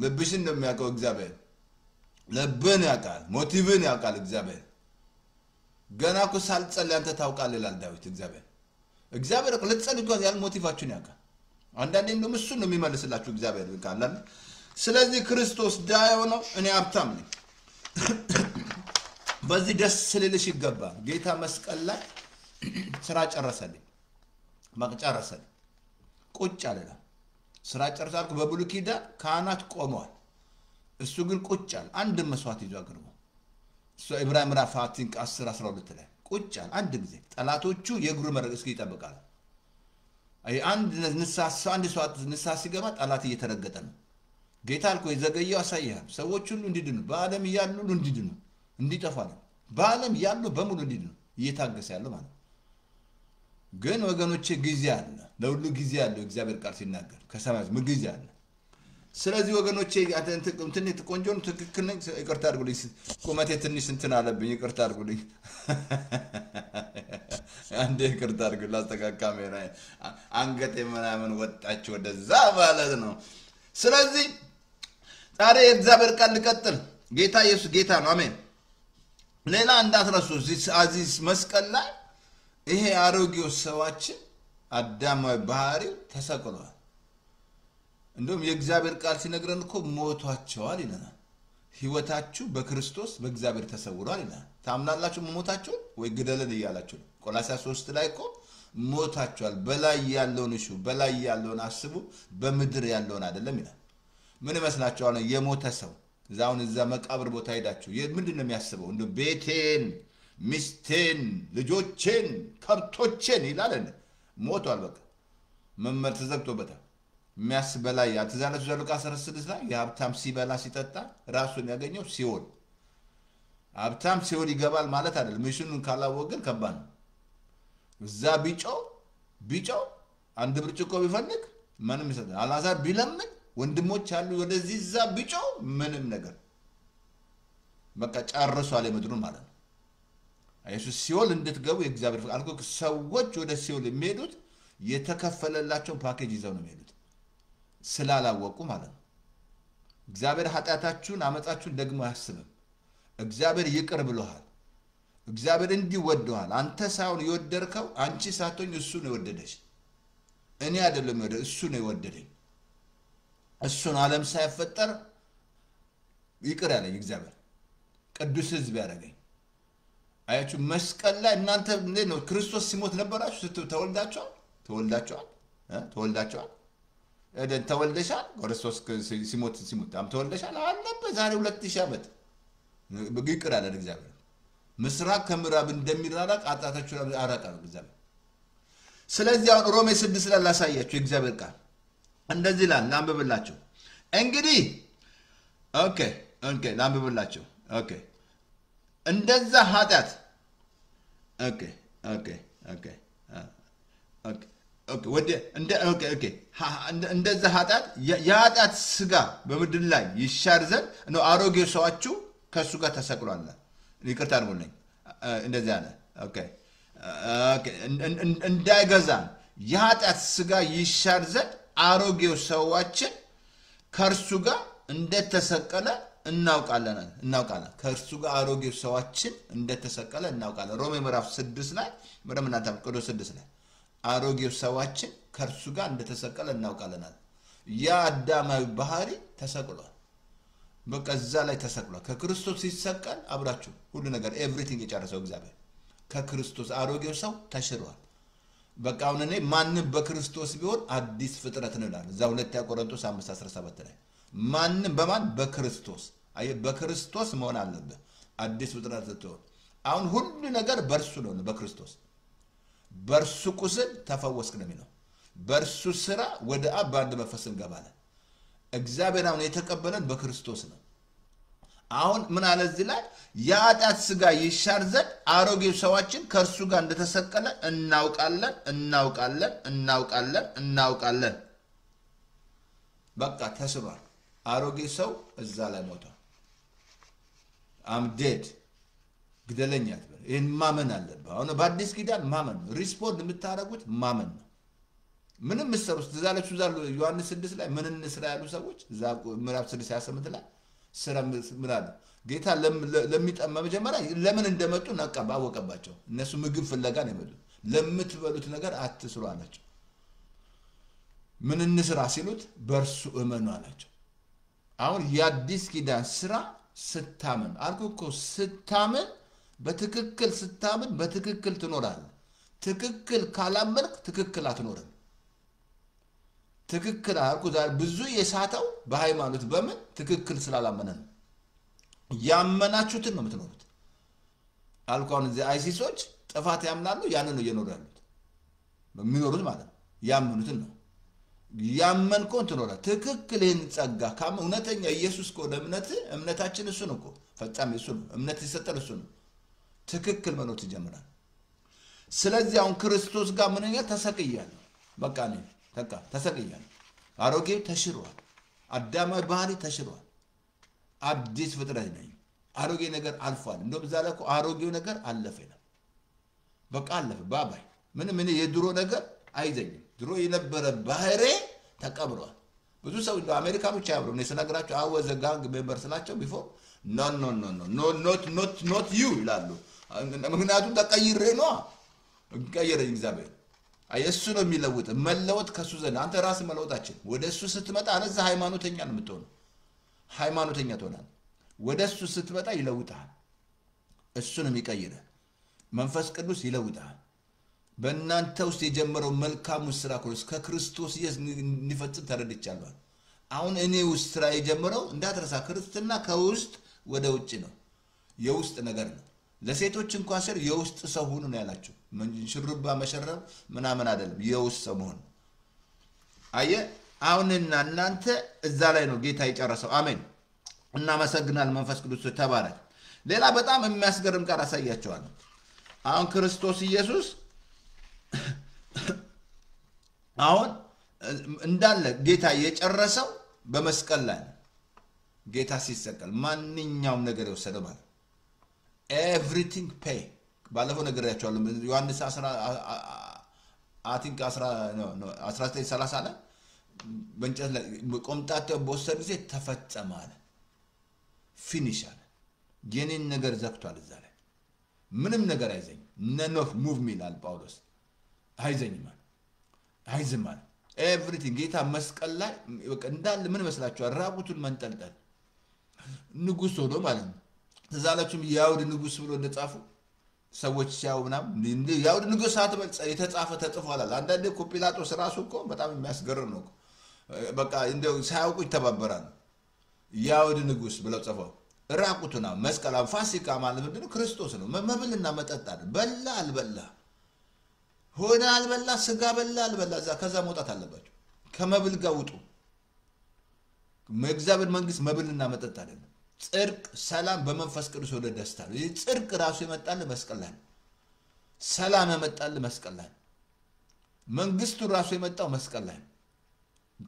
[SPEAKER 1] ልብሽን ነው የሚያውቀው እግዚአብሔር ልብን ያውቃል ሞቲቭን ያውቃል እግዚአብሔር ገና እኮ ሳልጸልይ አንተ ታውቃለህ ይላል ዳዊት እግዚአብሔር እኮ ለጸልይ እኮ ያል ሞቲቫችሁን ያውቃል አንዳንዴ እንደውም እሱ ነው የሚመልስላችሁ እግዚአብሔር ይልካል ስለዚህ ክርስቶስ ዳያው ነው እኔ ሀብታም ነኝ በዚህ ደስ ስለልሽ ይገባል ጌታ መስቀል ላይ ስራ ጨረሰልኝ ማቅጨረሰልኝ ቁጭ አለላ ስራ ጨርሳልኩ በብሉይ ኪዳን ካህናት ቆመዋል እሱ ግን ቁጭ አለ አንድ መስዋዕት ይዞ አቅርቦ እሱ ኢብራሂም ምዕራፍ 10:12 ላይ ቁጭ አለ አንድ ጊዜ ጠላቶቹ የእግሩ መረቅ እስኪ ይጠብቃል አይ አንድ ንስሐ ሲገባ ጠላት እየተረገጠ ነው ጌታ አልኮ የዘገየው አሳየሃል ሰዎች ሁሉ እንዲድኑ በአለም ያሉ ሁሉ እንዲድኑ እንዲጠፋ ነው በአለም ያሉ በሙሉ እንዲድኑ እየታገሰ ያለው ማለት ግን ወገኖቼ ጊዜ አለ ለሁሉ ጊዜ አለው እግዚአብሔር ቃል ሲናገር ከሰማይ ምን ጊዜ አለ ስለዚህ ወገኖቼ እንትን ቆንጆን ትክክል ነኝ ይቅርታ አድርጉልኝ ቁመቴ ትንሽ እንትን አለብኝ ይቅርታ አድርጉልኝ አንዴ ይቅርታ አድርጉልኝ ላስተካካሜራ አንገቴ ምናምን ወጣች ወደዛ ማለት ነው ስለዚህ ዛሬ እግዚአብሔር ቃል ልቀጥል ጌታ ኢየሱስ ጌታ ነው አሜን ሌላ እንዳትረሱ አዚዝ መስቀል ላይ ይሄ አሮጌው ሰዋችን አዳማዊ ባህሪው ተሰቅሏል እንደውም የእግዚአብሔር ቃል ሲነግረን እኮ ሞቷቸዋል ይለናል ህይወታችሁ በክርስቶስ በእግዚአብሔር ተሰውሯል ይላል ታምናላችሁ ሞታችሁ ወይ ግደለን ይያላችሁ ቆላስይስ 3 ላይ እኮ ሞታችኋል በላይ ያለውን እሹ በላይ ያለውን አስቡ በምድር ያለውን አይደለም ይላል ምን ይመስላችኋል የሞተ ሰው ዛውን እዛ መቃብር ቦታ ሄዳችሁ ምንድነው የሚያስበው እንደ ቤቴን ሚስቴን ልጆቼን ከብቶቼን ይላል ሞቷል በቃ መመር ተዘግቶበታል የሚያስበላይ ያተዛለቱ ዘሉቃስ 16 ላይ የሀብታም ሲበላ ሲጠጣ ራሱን ያገኘው ሲኦል ሀብታም ሲኦል ይገባል ማለት አይደለም ምሽኑን ካላወቅን ከባድ ነው እዛ ቢጮው አንድ ብርጭቆ ቢፈልግ ምንም ይሰጣል አላዛር ቢለምን ወንድሞች አሉ ወደዚህ እዛ ቢጮው ምንም ነገር በቃ ጨርሷል የምድሩን ማለት ነው ኢየሱስ ሲኦል እንድትገቡ የእግዚአብሔር አልኩ ሰዎች ወደ ሲኦል የሚሄዱት የተከፈለላቸው ፓኬጅ ይዘው ነው የሚሄዱት ስላላወቁ ማለት ነው እግዚአብሔር ኃጢአታችሁን አመጻችሁን ደግሞ ያስብም እግዚአብሔር ይቅር ብሎሃል እግዚአብሔር እንዲወደዋል አንተ ሳይሆን ይወደርከው አንቺ ሳትሆኝ እሱ ነው የወደደሽ እኔ አይደለም የወደደ እሱ ነው የወደደኝ እሱን ዓለም ሳይፈጠር ይቅር ያለኝ እግዚአብሔር ቅዱስ ሕዝብ ያደረገኝ አያችሁ መስቀል ላይ እናንተ ነው ክርስቶስ ሲሞት ነበራችሁ ተወልዳችኋል እደን ተወልደሻል ክርስቶስ ሲሞት አም ተወልደሻል አለበት ዛሬ 2000 ዓመት ይቅር ያለ እግዚአብሔር ምስራቅ ከምዕራብ እንደሚራራቅ አጣታችሁ አራቃው እግዚአብሔር ስለዚህ አሁን ሮሜ 6 ላይ ላሳያችሁ እግዚአብሔር ቃል እንደዚህ ላይ ላንብብላችሁ እንግዲህ ኦኬ ላንብብላችሁ ኦኬ እንደዛ ኃጢአት ኦኬ ኦኬ ወደ እንደ ኦኬ ኦኬ እንደዛ ኃጢአት የኃጢአት ስጋ በምድር ላይ ይሻር ዘንድ ነው አሮጌው ሰዋችሁ ከሱ ጋር ተሰቅሏል። ይቅርታ አድርጉልኝ እንደዛ ነው። ኦኬ ኦኬ እንዳይገዛን የኃጢአት ስጋ ይሻር ዘንድ አሮጌው ሰዋችን ከእርሱ ጋር እንደተሰቀለ እናውቃለን። ከእርሱ ጋር አሮጌው ሰዋችን እንደተሰቀለ እናውቃለን። ሮሜ ምዕራፍ 6 ላይ ምዕራፍ ቅዱስ 6 ላይ አሮጌው ሰዋችን ከእርሱ ጋር እንደተሰቀለ እናውቃለን። ያ አዳማዊ ባህሪ ተሰቅሏል። በቃ እዛ ላይ ተሰቅሏል። ከክርስቶስ ሲሰቀል አብራችሁ ሁሉ ነገር ኤቭሪቲንግ የጨረሰው እግዚአብሔር ከክርስቶስ አሮጌው ሰው ተሽሯል። በቃ አሁን እኔ ማንም በክርስቶስ ቢሆን አዲስ ፍጥረት ነው ይላል። እዛ 2 ቆሮንቶስ 5:17 ላይ ማንም በማን በክርስቶስ በክርስቶስ መሆን አለበት አዲስ ፍጥረት ትሆን። አሁን ሁሉ ነገር በእርሱ ነው። በክርስቶስ በእርሱ ቁስል ተፈወስክ ነው የሚለው። በእርሱ ስራ ወደ አብ በአንድ መንፈስ እንገባለን። እግዚአብሔር አሁን የተቀበለን በክርስቶስ ነው። አሁን ምን አለ እዚህ ላይ የኃጢአት ስጋ ይሻር ዘንድ አሮጌው ሰዋችን ከእርሱ ጋር እንደተሰቀለ እናውቃለን። በቃ ተስሯል። አሮጌ ሰው እዛ ላይ ሞቷል። አምዴድ ግደለኛ አትበል። ይህን ማመን አለብህ። አሁን በአዲስ ኪዳን ማመን ነው። ሪስፖንድ የምታደርጉት ማመን ነው። ምንም ምሰሩት ትዛለችሁ ዛሉ ዮሐንስ 6 ላይ ምን እንስራ ያሉ ሰዎች እዛ ምዕራፍ 6:28 ላይ ስራ ምን አለ ጌታ ለሚጠማ መጀመሪያ ለምን እንደመጡ አወቀባቸው። እነሱ ምግብ ፍለጋ ነው የመጡት። ለምትበሉት ነገር አትስሩ አላቸው። ምን እንስራ ሲሉት በእርሱ እመኑ አላቸው። አሁን የአዲስ ኪዳን ስራ ስታምን አልኩ እኮ ስታምን በትክክል ትኖራለህ። ትክክል ካላመንክ ትክክል አትኖርም። ትክክል አልኩ ብዙ የሳተው በሃይማኖት በምን ትክክል ስላላመነ ነው። ያመናችሁትን ነው የምትኖሩት። አልኩ አሁን እዚህ አይሲሶች ጥፋት ያምናሉ። ያንን ነው እየኖሩ ያሉት የሚኖሩት ማለት ነው። ያመኑትን ነው ያመንከውን ትኖራለህ። ትክክል ይህን ጸጋ እውነተኛ ኢየሱስ ከሆነ እምነታችን እሱ ነው እኮ ፈጻሚ እሱ ነው። እምነት ይሰጠን እሱ ነው። ትክክል መኖር ትጀምራለህ። ስለዚህ አሁን ክርስቶስ ጋር ምንኛ ተሰቅያለሁ። በቃ ነው ተሰቅያለሁ። አሮጌው ተሽሯል። አዳማዊ ባህሪ ተሽሯል። አዲስ ፍጥረት ነኝ። አሮጌ ነገር አልፏል። እንደውም እዛ ላይ እኮ አሮጌው ነገር አለፈ ይላል። በቃ አለፈ ባባይ ምንም እኔ የድሮ ነገር አይዘኝም። ድሮ የነበረ ባህሪ ተቀብሯል። ብዙ ሰው እንደ አሜሪካኖች ያብሩ ነው ስነግራቸው አወዘ ጋንግ ሜምበር ስላቸው ቢፎር ኖት ዩ ይላሉ። ምክንያቱም ተቀይሬ ነው ቀየረኝ እግዚአብሔር። እሱ ነው የሚለውጥ። መለወጥ ከሱ ዘንድ አንተ ራስህ መለወጣችን ወደ እሱ ስትመጣ አለዛ ሃይማኖተኛ ነው የምትሆነው። ሃይማኖተኛ ትሆናለህ። ወደ እሱ ስትመጣ ይለውጣል። እሱ ነው የሚቀይረህ። መንፈስ ቅዱስ ይለውጣል። በእናንተ ውስጥ የጀመረው መልካሙ ስራ ከክርስቶስ እንዲፈጽም ተረድቻለሁ። አሁን እኔ ውስጥ ስራ የጀመረው እንዳትረሳ ክርስትና ከውስጥ ወደ ውጭ ነው። የውስጥ ነገር ነው። ለሴቶች እንኳን ስር የውስጥ ሰው ሁኑ ነው ያላችሁ። ሽሩባ መሸረብ ምናምን አይደለም። የውስጥ ሰው መሆን አየ። አሁንና እናንተ እዛ ላይ ነው ጌታ የጨረሰው። አሜን። እናመሰግናለን። መንፈስ ቅዱስ ተባረክ። ሌላ በጣም የሚያስገርም ቃል አሳያቸዋለሁ። አሁን ክርስቶስ ኢየሱስ አሁን እንዳለ ጌታ የጨረሰው በመስቀል ላይ ነው። ጌታ ሲሰቀል ማንኛውም ነገር የወሰደው ማለት ኤቭሪቲንግ ፔይ ባለፈው ነገራቸዋለሁ። ዮሐንስ 19:30 ላይ በእንጨት ላይ ቆምጣጤው በወሰደ ጊዜ ተፈጸመ አለ። ፊኒሽ አለ። የኔን ነገር ዘግቷል። እዛ ላይ ምንም ነገር አይዘኝም። ነን ኦፍ ሙቭ ሚላል ጳውሎስ አይዘኝም አለ። አይዝም አለ። ኤቭሪቲንግ ጌታ መስቀል ላይ እንዳለ ምን መስላችኋል? ራቁቱን መንጠልጠል ንጉሥ ሆኖ ማለት ነው። ተዛላችሁም የአይሁድ ንጉሥ ብሎ እንደጻፉ ሰዎች ሲያው ምናምን የአይሁድ ንጉሥ አትበል የተጻፈ ተጽፏል አለ። አንዳንዴ እኮ ጲላጦስ ራሱ እኮ በጣም የሚያስገርም ነው። በቃ እንደው ሳያውቁ ይተባበራሉ። የአይሁድ ንጉሥ ብለው ጽፈው ራቁቱና መስቀል ፋሲካ ማለት ምንድነው? ክርስቶስ ነው። መብልና መጠጥ አይደል። በላ አልበላ ሆነ አልበላ ስጋ በላ አልበላ ከዛ መውጣት አለባቸው። ከመብል ጋር ውጡ። የእግዚአብሔር መንግስት መብልና መጠጥ አይደለም። ጽድቅ፣ ሰላም በመንፈስ ቅዱስ ወደ ደስታ ነው። ይህ ጽድቅ ራሱ የመጣል መስቀል ላይ ነው። ሰላም የመጣል መስቀል ላይ ነው። መንግስቱ ራሱ የመጣው መስቀል ላይ ነው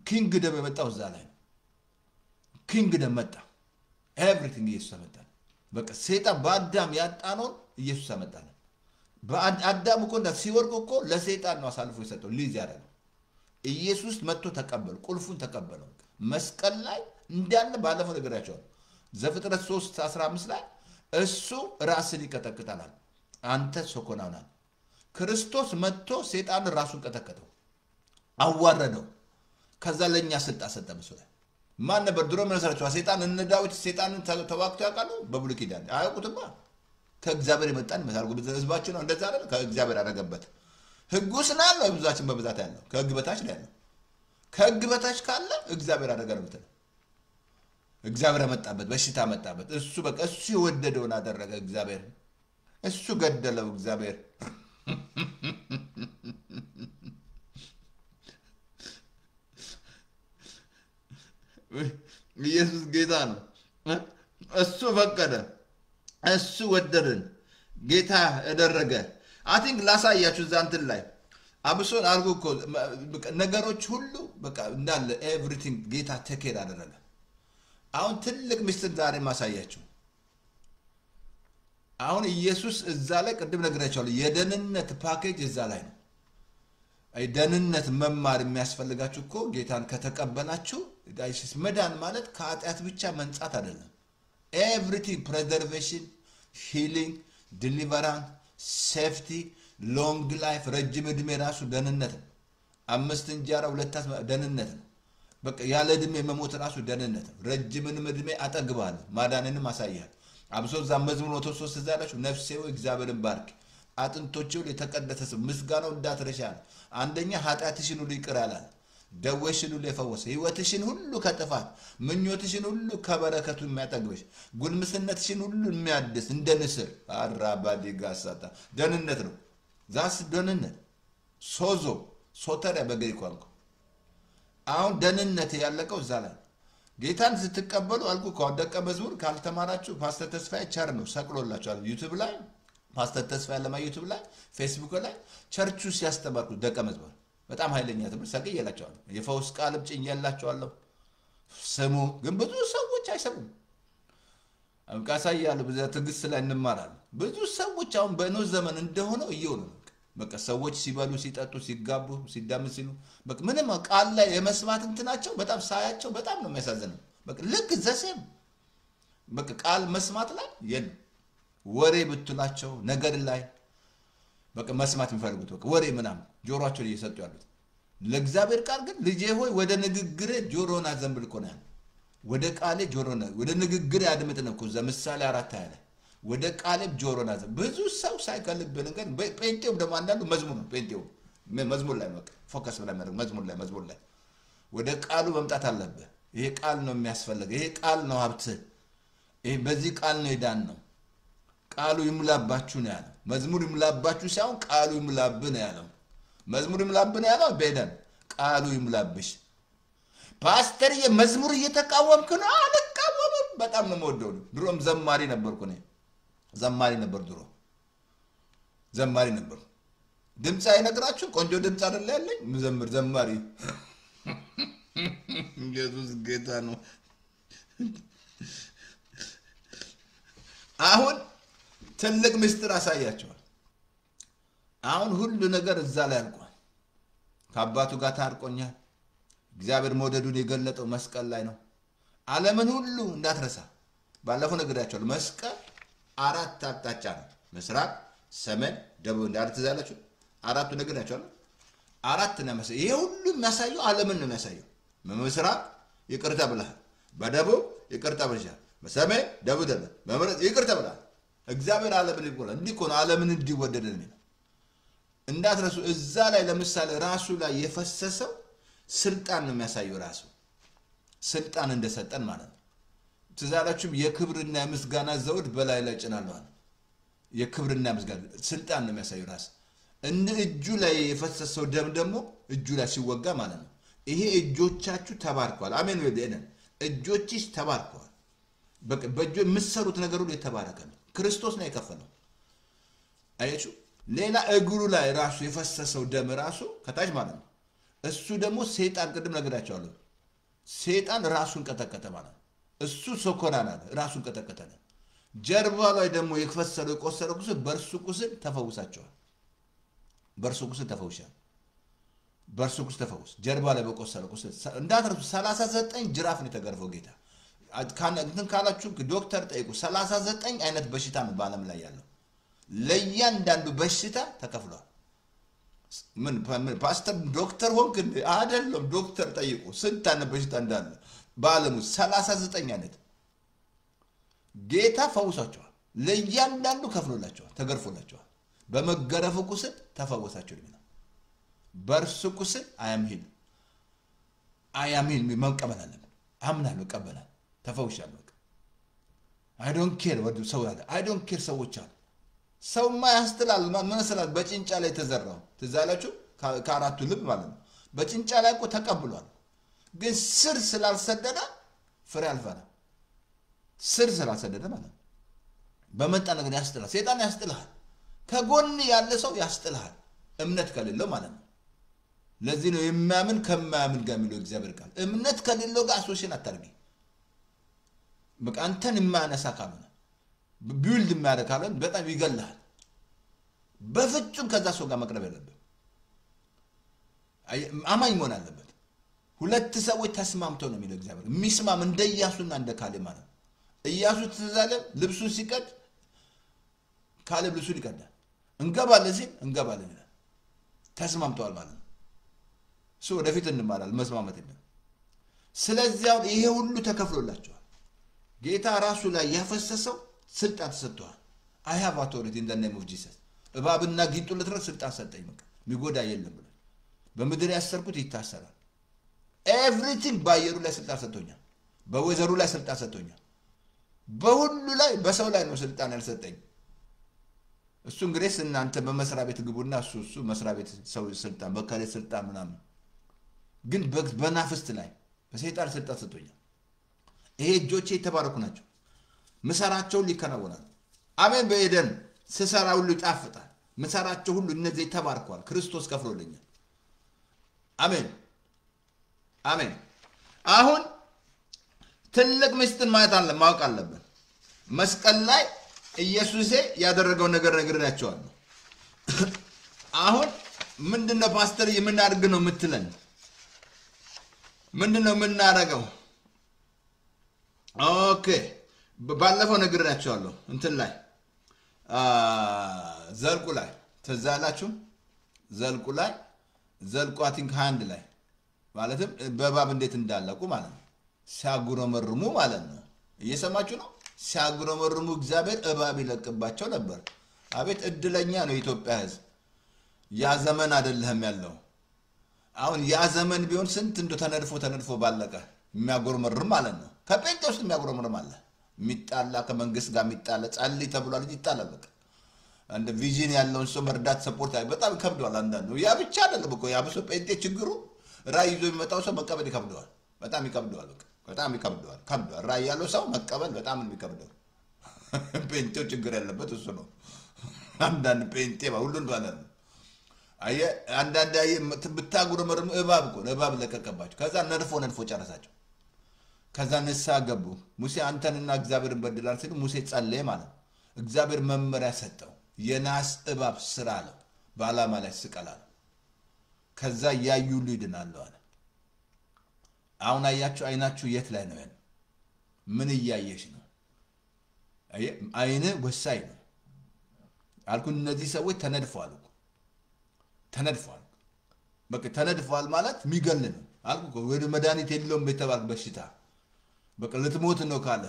[SPEAKER 1] ኪንግደም የመጣው እዛ ላይ ነው ኪንግደም መጣ ኤቭሪቲንግ ኢየሱስ አመጣ በቃ ሰይጣን በአዳም ያጣነው ኢየሱስ አመጣ በአዳም እኮ ሲወርቅ እኮ ለሰይጣን ነው አሳልፎ የሰጠው ሊዝ ያደረገው ኢየሱስ መጥቶ ተቀበለ ቁልፉን ተቀበለው መስቀል ላይ እንዳለ ባለፈው ነገራቸው ዘፍጥረት 3:15 ላይ እሱ ራስን ይቀጠቅጣል አንተ ሶኮናውናል ክርስቶስ መጥቶ ሰይጣን ራሱን ቀጠቀጠው አዋረደው ከዛ ለኛ ስልጣን ሰጠ መስለ ማን ነበር ድሮ መሰረቻው ሰይጣን እነ ዳዊት ሰይጣንን ተዋክቶ ያውቃሉ በብሉይ ኪዳን አያውቁትማ ከእግዚአብሔር የመጣን መሳርጉ ህዝባችን ነው እንደዛ አይደል ከእግዚአብሔር አረጋበት ህጉ ስላለ ብዙዎችን በብዛት ያለው ከህግ በታች ነው ያለው ከህግ በታች ካለ እግዚአብሔር አረጋበት እግዚአብሔር መጣበት በሽታ መጣበት እሱ በቃ እሱ የወደደውን አደረገ እግዚአብሔር እሱ ገደለው እግዚአብሔር ኢየሱስ ጌታ ነው እሱ ፈቀደ እሱ ወደደን ጌታ ያደረገ I think ላሳያችሁ ዛንትን ላይ አብሶን አርጎ እኮ ነገሮች ሁሉ በቃ እንዳለ ኤቭሪቲንግ ጌታ ተከራ አደረገ አሁን ትልቅ ምስጢር ዛሬ ማሳያችሁ አሁን ኢየሱስ እዛ ላይ ቅድም ነግሬያችኋለሁ የደህንነት ፓኬጅ እዛ ላይ ነው አይ ደህንነት መማር የሚያስፈልጋችሁ እኮ ጌታን ከተቀበላችሁ ጋይስ መዳን ማለት ከኃጢአት ብቻ መንጻት አይደለም ኤቭሪቲንግ ፕሬዘርቬሽን ሂሊንግ ዲሊቨራንስ ሴፍቲ ሎንግ ላይፍ ረጅም እድሜ ራሱ ደህንነት ነው አምስት እንጀራ ሁለት ደህንነት ነው በቃ ያለ እድሜ መሞት ራሱ ደህንነት ነው ረጅምን እድሜ አጠግባል ማዳንንም አሳያል አብሶ ዛ መዝሙር 103 ዛላችሁ ነፍሴ ወይ እግዚአብሔርን ባርክ አጥንቶቼ የተቀደሰ ምስጋናው እንዳትረሻል አንደኛ ኃጢአትሽን ሁሉ ይቅር ያላል ደዌሽን ሁሉ የፈወሰ ህይወትሽን ሁሉ ከጥፋት ምኞትሽን ሁሉ ከበረከቱ የሚያጠግብሽ ጉልምስነትሽን ሁሉ የሚያድስ እንደ ንስር አራባዲ ጋሳታ ደህንነት ነው ዛስ ደህንነት ሶዞ ሶተሪያ በግሪክ ቋንቋ አሁን ደህንነት ያለቀው እዛ ላይ ጌታን ስትቀበሉ አልኩ ከወደቀ መዝሙር ካልተማራችሁ ፓስተር ተስፋዬ ቸር ነው ሰቅሎላችኋል ዩቲዩብ ላይ ፓስተር ተስፋዬ ለማ ዩቲዩብ ላይ ፌስቡክ ላይ ቸርቹ ሲያስተባርኩ ደቀ መዝሙር በጣም ኃይለኛ ትምህርት ሰቅየላችኋል የፈውስ ቃል ጭኝላችኋለሁ ስሙ ግን ብዙ ሰዎች አይሰሙም አምቃሳያለሁ ብዙ ትግስት ላይ እንማራለን ብዙ ሰዎች አሁን በኖህ ዘመን እንደሆነው እየሆኑ በቃ ሰዎች ሲበሉ ሲጠጡ ሲጋቡ ሲዳምሲሉ በቃ ምንም ቃል ላይ የመስማት እንትናቸው በጣም ሳያቸው በጣም ነው የሚያሳዝነው በቃ ልክ ዘሴም በቃ ቃል መስማት ላይ የለ ወሬ ብትላቸው ነገር ላይ በቃ መስማት የሚፈልጉት በቃ ወሬ ምናም ጆሮአቸው እየሰጡ ያሉት ለእግዚአብሔር ቃል ግን ልጄ ሆይ ወደ ንግግሬ ጆሮና ዘንብል ቆና ወደ ቃሌ ጆሮና ወደ ንግግሬ አድምጥ ነው እኮ ዘምሳሌ 4 ያለ ወደ ቃሌ ጆሮና ዘንብል ብዙ ሰው ሳይከልብ ነገር ጴንጤው ደግሞ አንዳንዱ መዝሙር ነው ጴንጤው መዝሙር ላይ ነው ፎከስ ብላ ማለት መዝሙር ላይ ወደ ቃሉ መምጣት አለበት ይሄ ቃል ነው የሚያስፈልገው ይሄ ቃል ነው ሀብት ይሄ በዚህ ቃል ነው ይዳን ነው ቃሉ ይምላባችሁ ነው ያለው መዝሙር ይምላባችሁ ሳይሆን ቃሉ ይምላብ ነው ያለው መዝሙር ይምላብ ነው ያለው በደን ቃሉ ይምላብሽ ፓስተር የመዝሙር እየተቃወምክ ነው አልቃወምም በጣም ነው የምወደው ድሮም ዘማሪ ነበርኩ ነኝ ዘማሪ ነበር ድሮ ዘማሪ ነበር ድምጽ አይነግራችሁ ቆንጆ ድምጽ አይደል ያለኝ መዘምር ዘማሪ ኢየሱስ ጌታ ነው አሁን ትልቅ ምስጢር አሳያቸዋል አሁን ሁሉ ነገር እዛ ላይ አልቋል ከአባቱ ጋር ታርቆኛል እግዚአብሔር መወደዱን የገለጠው መስቀል ላይ ነው ዓለምን ሁሉ እንዳትረሳ ባለፈው ነግሬያቸዋለሁ መስቀል አራት አቅጣጫ ነው ምስራቅ ሰሜን ደቡብ እንዳትዛላችሁ አራቱ ነግሬያቸዋለሁ አራት ነው ማለት ይሄ ሁሉ የሚያሳየው ዓለምን ነው የሚያሳየው ምስራቅ ይቅርታ ብለሃል በደቡብ ይቅርታ ብለሃል በሰሜን ደቡብ በምዕራብ ይቅርታ ብለሃል እግዚአብሔር ዓለምን ይቆላል እንዲኮ ነው ዓለምን እንዲወደድ ነው እንዳትረሱ እዛ ላይ ለምሳሌ ራሱ ላይ የፈሰሰው ስልጣን ነው የሚያሳየው ራሱ ስልጣን እንደሰጠን ማለት ነው ትዛላችሁም የክብርና የምስጋና ዘውድ በላይ ላይ ጭናለሁ የክብርና የምስጋና ስልጣን ነው የሚያሳየው ራሱ እንደ እጁ ላይ የፈሰሰው ደም ደግሞ እጁ ላይ ሲወጋ ማለት ነው ይሄ እጆቻችሁ ተባርኳል አሜን ወደነ እጆችሽ ተባርኳል በእጆ የምትሰሩት ነገር ሁሉ የተባረከ ነው ክርስቶስ ነው የከፈለው አያችሁ ሌላ እግሩ ላይ ራሱ የፈሰሰው ደም ራሱ ከታች ማለት ነው። እሱ ደግሞ ሰይጣን ቅድም ነግራቸዋለሁ። ሰይጣን ራሱን ቀጠቀጠ ማለት ነው። እሱ ሶኮናና ራሱን ቀጠቀጠ። ጀርባ ላይ ደግሞ የፈሰለው የቆሰለው ቁስል በእርሱ ቁስል ተፈውሳቸዋል። በእርሱ ቁስል ተፈውሻል። በእርሱ ቁስል ተፈውስ። ጀርባ ላይ በቆሰለው ቁስል እንዳትረሱ 39 ጅራፍ ነው የተገረፈው ጌታ። እንትን ካላችሁ ዶክተር ጠይቁ። 39 አይነት በሽታ ነው በዓለም ላይ ያለው። ለእያንዳንዱ በሽታ ተከፍሏል። ምን ፓስተር ዶክተር ሆንክ አይደለም፣ ዶክተር ጠይቁ። ስንት አይነት በሽታ እንዳለ በዓለም ውስጥ 39 አይነት ጌታ ፈውሳቸዋል። ለእያንዳንዱ ከፍሎላቸዋል፣ ተገርፎላቸዋል። በመገረፉ ቁስል ተፈወሳቸው ይላል። በእርሱ ቁስል አያሚን መቀበል አለብን። አምናለሁ፣ እቀበላለሁ፣ ተፈውሻለሁ። አይ ዶንት ኬር ወዱ ሰው ያለ አይ ዶንት ኬር ሰዎች አለ ሰውማ ያስተላል መስላል በጭንጫ ላይ ተዘራው ትዛላችሁ ከአራቱ ልብ ማለት ነው። በጭንጫ ላይ እኮ ተቀብሏል፣ ግን ስር ስላልሰደደ ፍሬ አልፈራ። ስር ስላልሰደደ ማለት ነው። በመጣ ነገር ያስተላል። ሰይጣን ያስተላል። ከጎን ያለ ሰው ያስተላል፣ እምነት ከሌለው ማለት ነው። ለዚህ ነው የሚያምን ከማያምን ጋር የሚለው እግዚአብሔር ቃል። እምነት ከሌለው ጋር አሶሽን አታርጊ። በቃ አንተን የማያነሳ ካልሆነ ቢውልድ የሚያደርግ ካልሆነ በጣም ይገላል። በፍጹም ከዛ ሰው ጋር መቅረብ የለብን። አማኝ መሆን አለበት። ሁለት ሰዎች ተስማምተው ነው የሚለው እግዚአብሔር። የሚስማም እንደ ኢያሱና እንደ ካሌብ ማለት ነው። ኢያሱ ተዛለ ልብሱን ሲቀድ ካሌብ ልብሱን ይቀዳል። እንገባለን ሲል እንገባለን ይላል። ተስማምተዋል ማለት ነው። እሱ ወደፊት እንማራለን መስማማት የለም። ስለዚህ አሁን ይሄ ሁሉ ተከፍሎላቸዋል። ጌታ ራሱ ላይ ያፈሰሰው ስልጣን ተሰጥቷል። I have authority in the name of Jesus። እባብና ጊንጡን ልትረግጥ ስልጣን ሰጠኝ። በቃ የሚጎዳ የለም ብሎ በምድር ያሰርኩት ይታሰራል። ኤቭሪቲንግ በአየሩ ላይ ስልጣን ሰጥቶኛል። በወዘሩ ላይ ስልጣን ሰጥቶኛል። በሁሉ ላይ በሰው ላይ ነው ስልጣን ያልሰጠኝ። እሱ እንግዲህ እናንተ በመስሪያ ቤት ግቡና እሱ መስሪያ ቤት ሰው ስልጣን በከለ ስልጣን ምናምን፣ ግን በናፍስት ላይ በሰይጣን ስልጣን ሰጥቶኛል። ይሄ እጆቼ የተባረኩ ናቸው። ምሰራቸው ሊከናወናል። አሜን። በኤደን ስሰራ ሁሉ ይጣፍጣል። ምሰራቸው ሁሉ እነዚህ ተባርከዋል። ክርስቶስ ከፍሎልኛል። አሜን አሜን። አሁን ትልቅ ምስጢር ማወቅ አለብን። መስቀል ላይ ኢየሱስ ያደረገው ነገር ነግሬያቸዋለሁ። አሁን ምንድነው ፓስተር የምናደርግ ነው የምትለን? ምንድነው የምናደርገው? ኦኬ ባለፈው ነግሬያቸዋለሁ። እንትን ላይ ዘልቁ ላይ ተዛላችሁ። ዘልቁ አይ ቲንክ ሃንድ ላይ ማለትም በእባብ እንዴት እንዳለቁ ማለት ነው። ሲያጉረመርሙ ማለት ነው። እየሰማችሁ ነው። ሲያጉረመርሙ እግዚአብሔር እባብ ይለቅባቸው ነበር። አቤት እድለኛ ነው የኢትዮጵያ ሕዝብ። ያ ዘመን አይደለም ያለው። አሁን ያ ዘመን ቢሆን ስንት እንደ ተነድፎ ባለቀ የሚያጉረመርም ማለት ነው። ከጴንጤ ውስጥ የሚያጉረመርም አለ። የሚጣላ ከመንግስት ጋር የሚጣላ ጸልይ ተብሏል እንጂ ይጣላል። በቃ እንደ ቪዥን ያለውን ሰው መርዳት ሰፖርት በጣም ይከብደዋል። አንዳንዱ ያ ብቻ አይደለም እኮ ያ ብሶ ጴንጤ ችግሩ ራይ ይዞ የሚመጣው ሰው መቀበል ይከብደዋል። በጣም ይከብደዋል። በቃ በጣም ይከብደዋል። ራይ ያለው ሰው መቀበል በጣም የሚከብደው ጴንጤው ችግር ያለበት እሱ ነው። አንዳንድ ጴንጤ ሁሉን ባለ ነው። አየ አንዳንድ ብታጉረመርሙ እባብ እኮ እባብ ለቀቀባቸው። ከዛ ነድፎ ጨረሳቸው። ከዛ ንስሐ ገቡ። ሙሴ አንተንና እግዚአብሔርን በድላል ሲሉ ሙሴ ጸለየ ማለት ነው። እግዚአብሔር መመሪያ ሰጠው። የናስ እባብ ስራ አለው፣ በዓላማ ላይ ስቀል አለው። ከዛ ያዩ ይድናሉ አለ። አሁን አያችሁ፣ አይናችሁ የት ላይ ነው ያለው? ምን እያየሽ ነው? አይነ ወሳኝ ነው አልኩ። እነዚህ ሰዎች ተነድፈዋል። በቃ ተነድፈዋል ማለት የሚገል ነው አልኩ። ወደ መድኃኒት የለውም የተባለ በሽታ በቃ ልትሞት ነው ካለ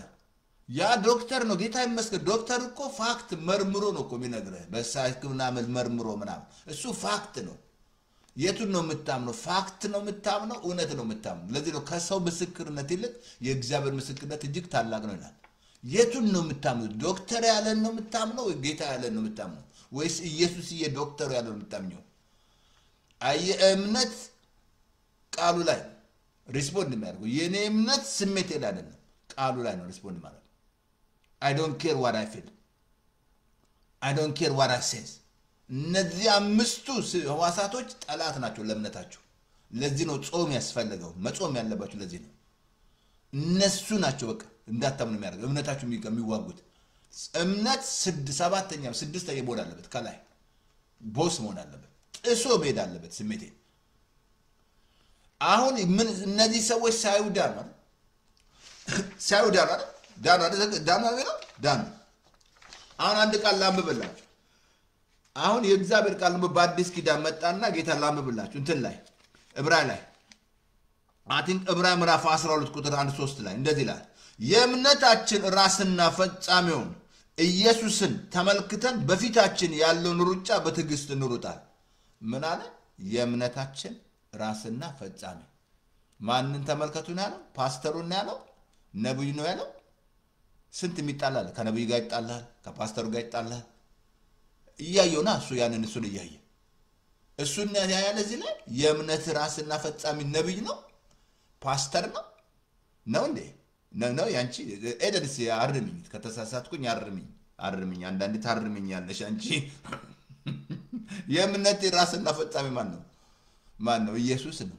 [SPEAKER 1] ያ ዶክተር ነው። ጌታ ይመስገን። ዶክተር እኮ ፋክት መርምሮ ነው እኮ የሚነግርህ። በሳይንስና መርምሮ ምናምን እሱ ፋክት ነው። የቱን ነው የምታምነው? ፋክት ነው የምታምነው? እውነት ነው የምታምነው? ለዚህ ነው ከሰው ምስክርነት ይልቅ የእግዚአብሔር ምስክርነት እጅግ ታላቅ ነው ይላል። የቱን ነው የምታምነው? ዶክተር ያለን ነው የምታምነው? ጌታ ያለን ነው የምታምነው? ወይስ ኢየሱስዬ ዶክተሩ ያለው ነው የምታምነው? እምነት ቃሉ ላይ ሪስፖንድ የሚያደርገው የኔ እምነት ስሜቴ ላይ አይደለም፣ ቃሉ ላይ ነው ሪስፖንድ ማለት ነው። I don't care what I feel. I don't care what I say. እነዚህ አምስቱ ሕዋሳቶች ጠላት ናቸው ለእምነታችሁ። ለዚህ ነው ጾም ያስፈልገው፣ መጾም ያለባችሁ ለዚህ ነው። እነሱ ናቸው በቃ እንዳታምኑ የሚያደርገው እምነታችሁ የሚዋጉት። እምነት ስድስተኛ መሆን አለበት፣ ከላይ ቦስ መሆን አለበት፣ ጥሶ መሄድ አለበት ስሜቴ። አሁን ምን እነዚህ ሰዎች ሳይውዳኑ ዳኑ። አሁን አንድ ቃል ላንብብላችሁ። አሁን የእግዚአብሔር ቃል በአዲስ ኪዳን መጣና ጌታ ላንብብላችሁ እንትን ላይ ዕብራውያን ላይ ዕብራውያን ምዕራፍ 12 ቁጥር 1-3 ላይ እንደዚህ ይላል፣ የእምነታችን ራስና ፈጻሚውን ኢየሱስን ተመልክተን በፊታችን ያለውን ሩጫ በትዕግስት እንሩጣል። ምን አለ? የእምነታችን ራስና ፈጻሚ። ማንን ተመልከቱ ነው ያለው? ፓስተሩን ነው ያለው? ነብዩ ነው ያለው? ስንት የሚጣላል? ከነብዩ ጋር ይጣላል፣ ከፓስተሩ ጋር ይጣላል። እያየውና እሱን እያየ እሱን ያያለ እዚህ ላይ የእምነት ራስና ፈጻሚ ነብይ ነው? ፓስተር ነው እንዴ? ነው ያንቺ ኤደንስ አርምኝ፣ ከተሳሳትኩኝ አርምኝ። አንዳንዴ ታርምኝ ያለሽ አንቺ። የእምነት ራስና ፈጻሚ ማን ነው? ኢየሱስ ነው።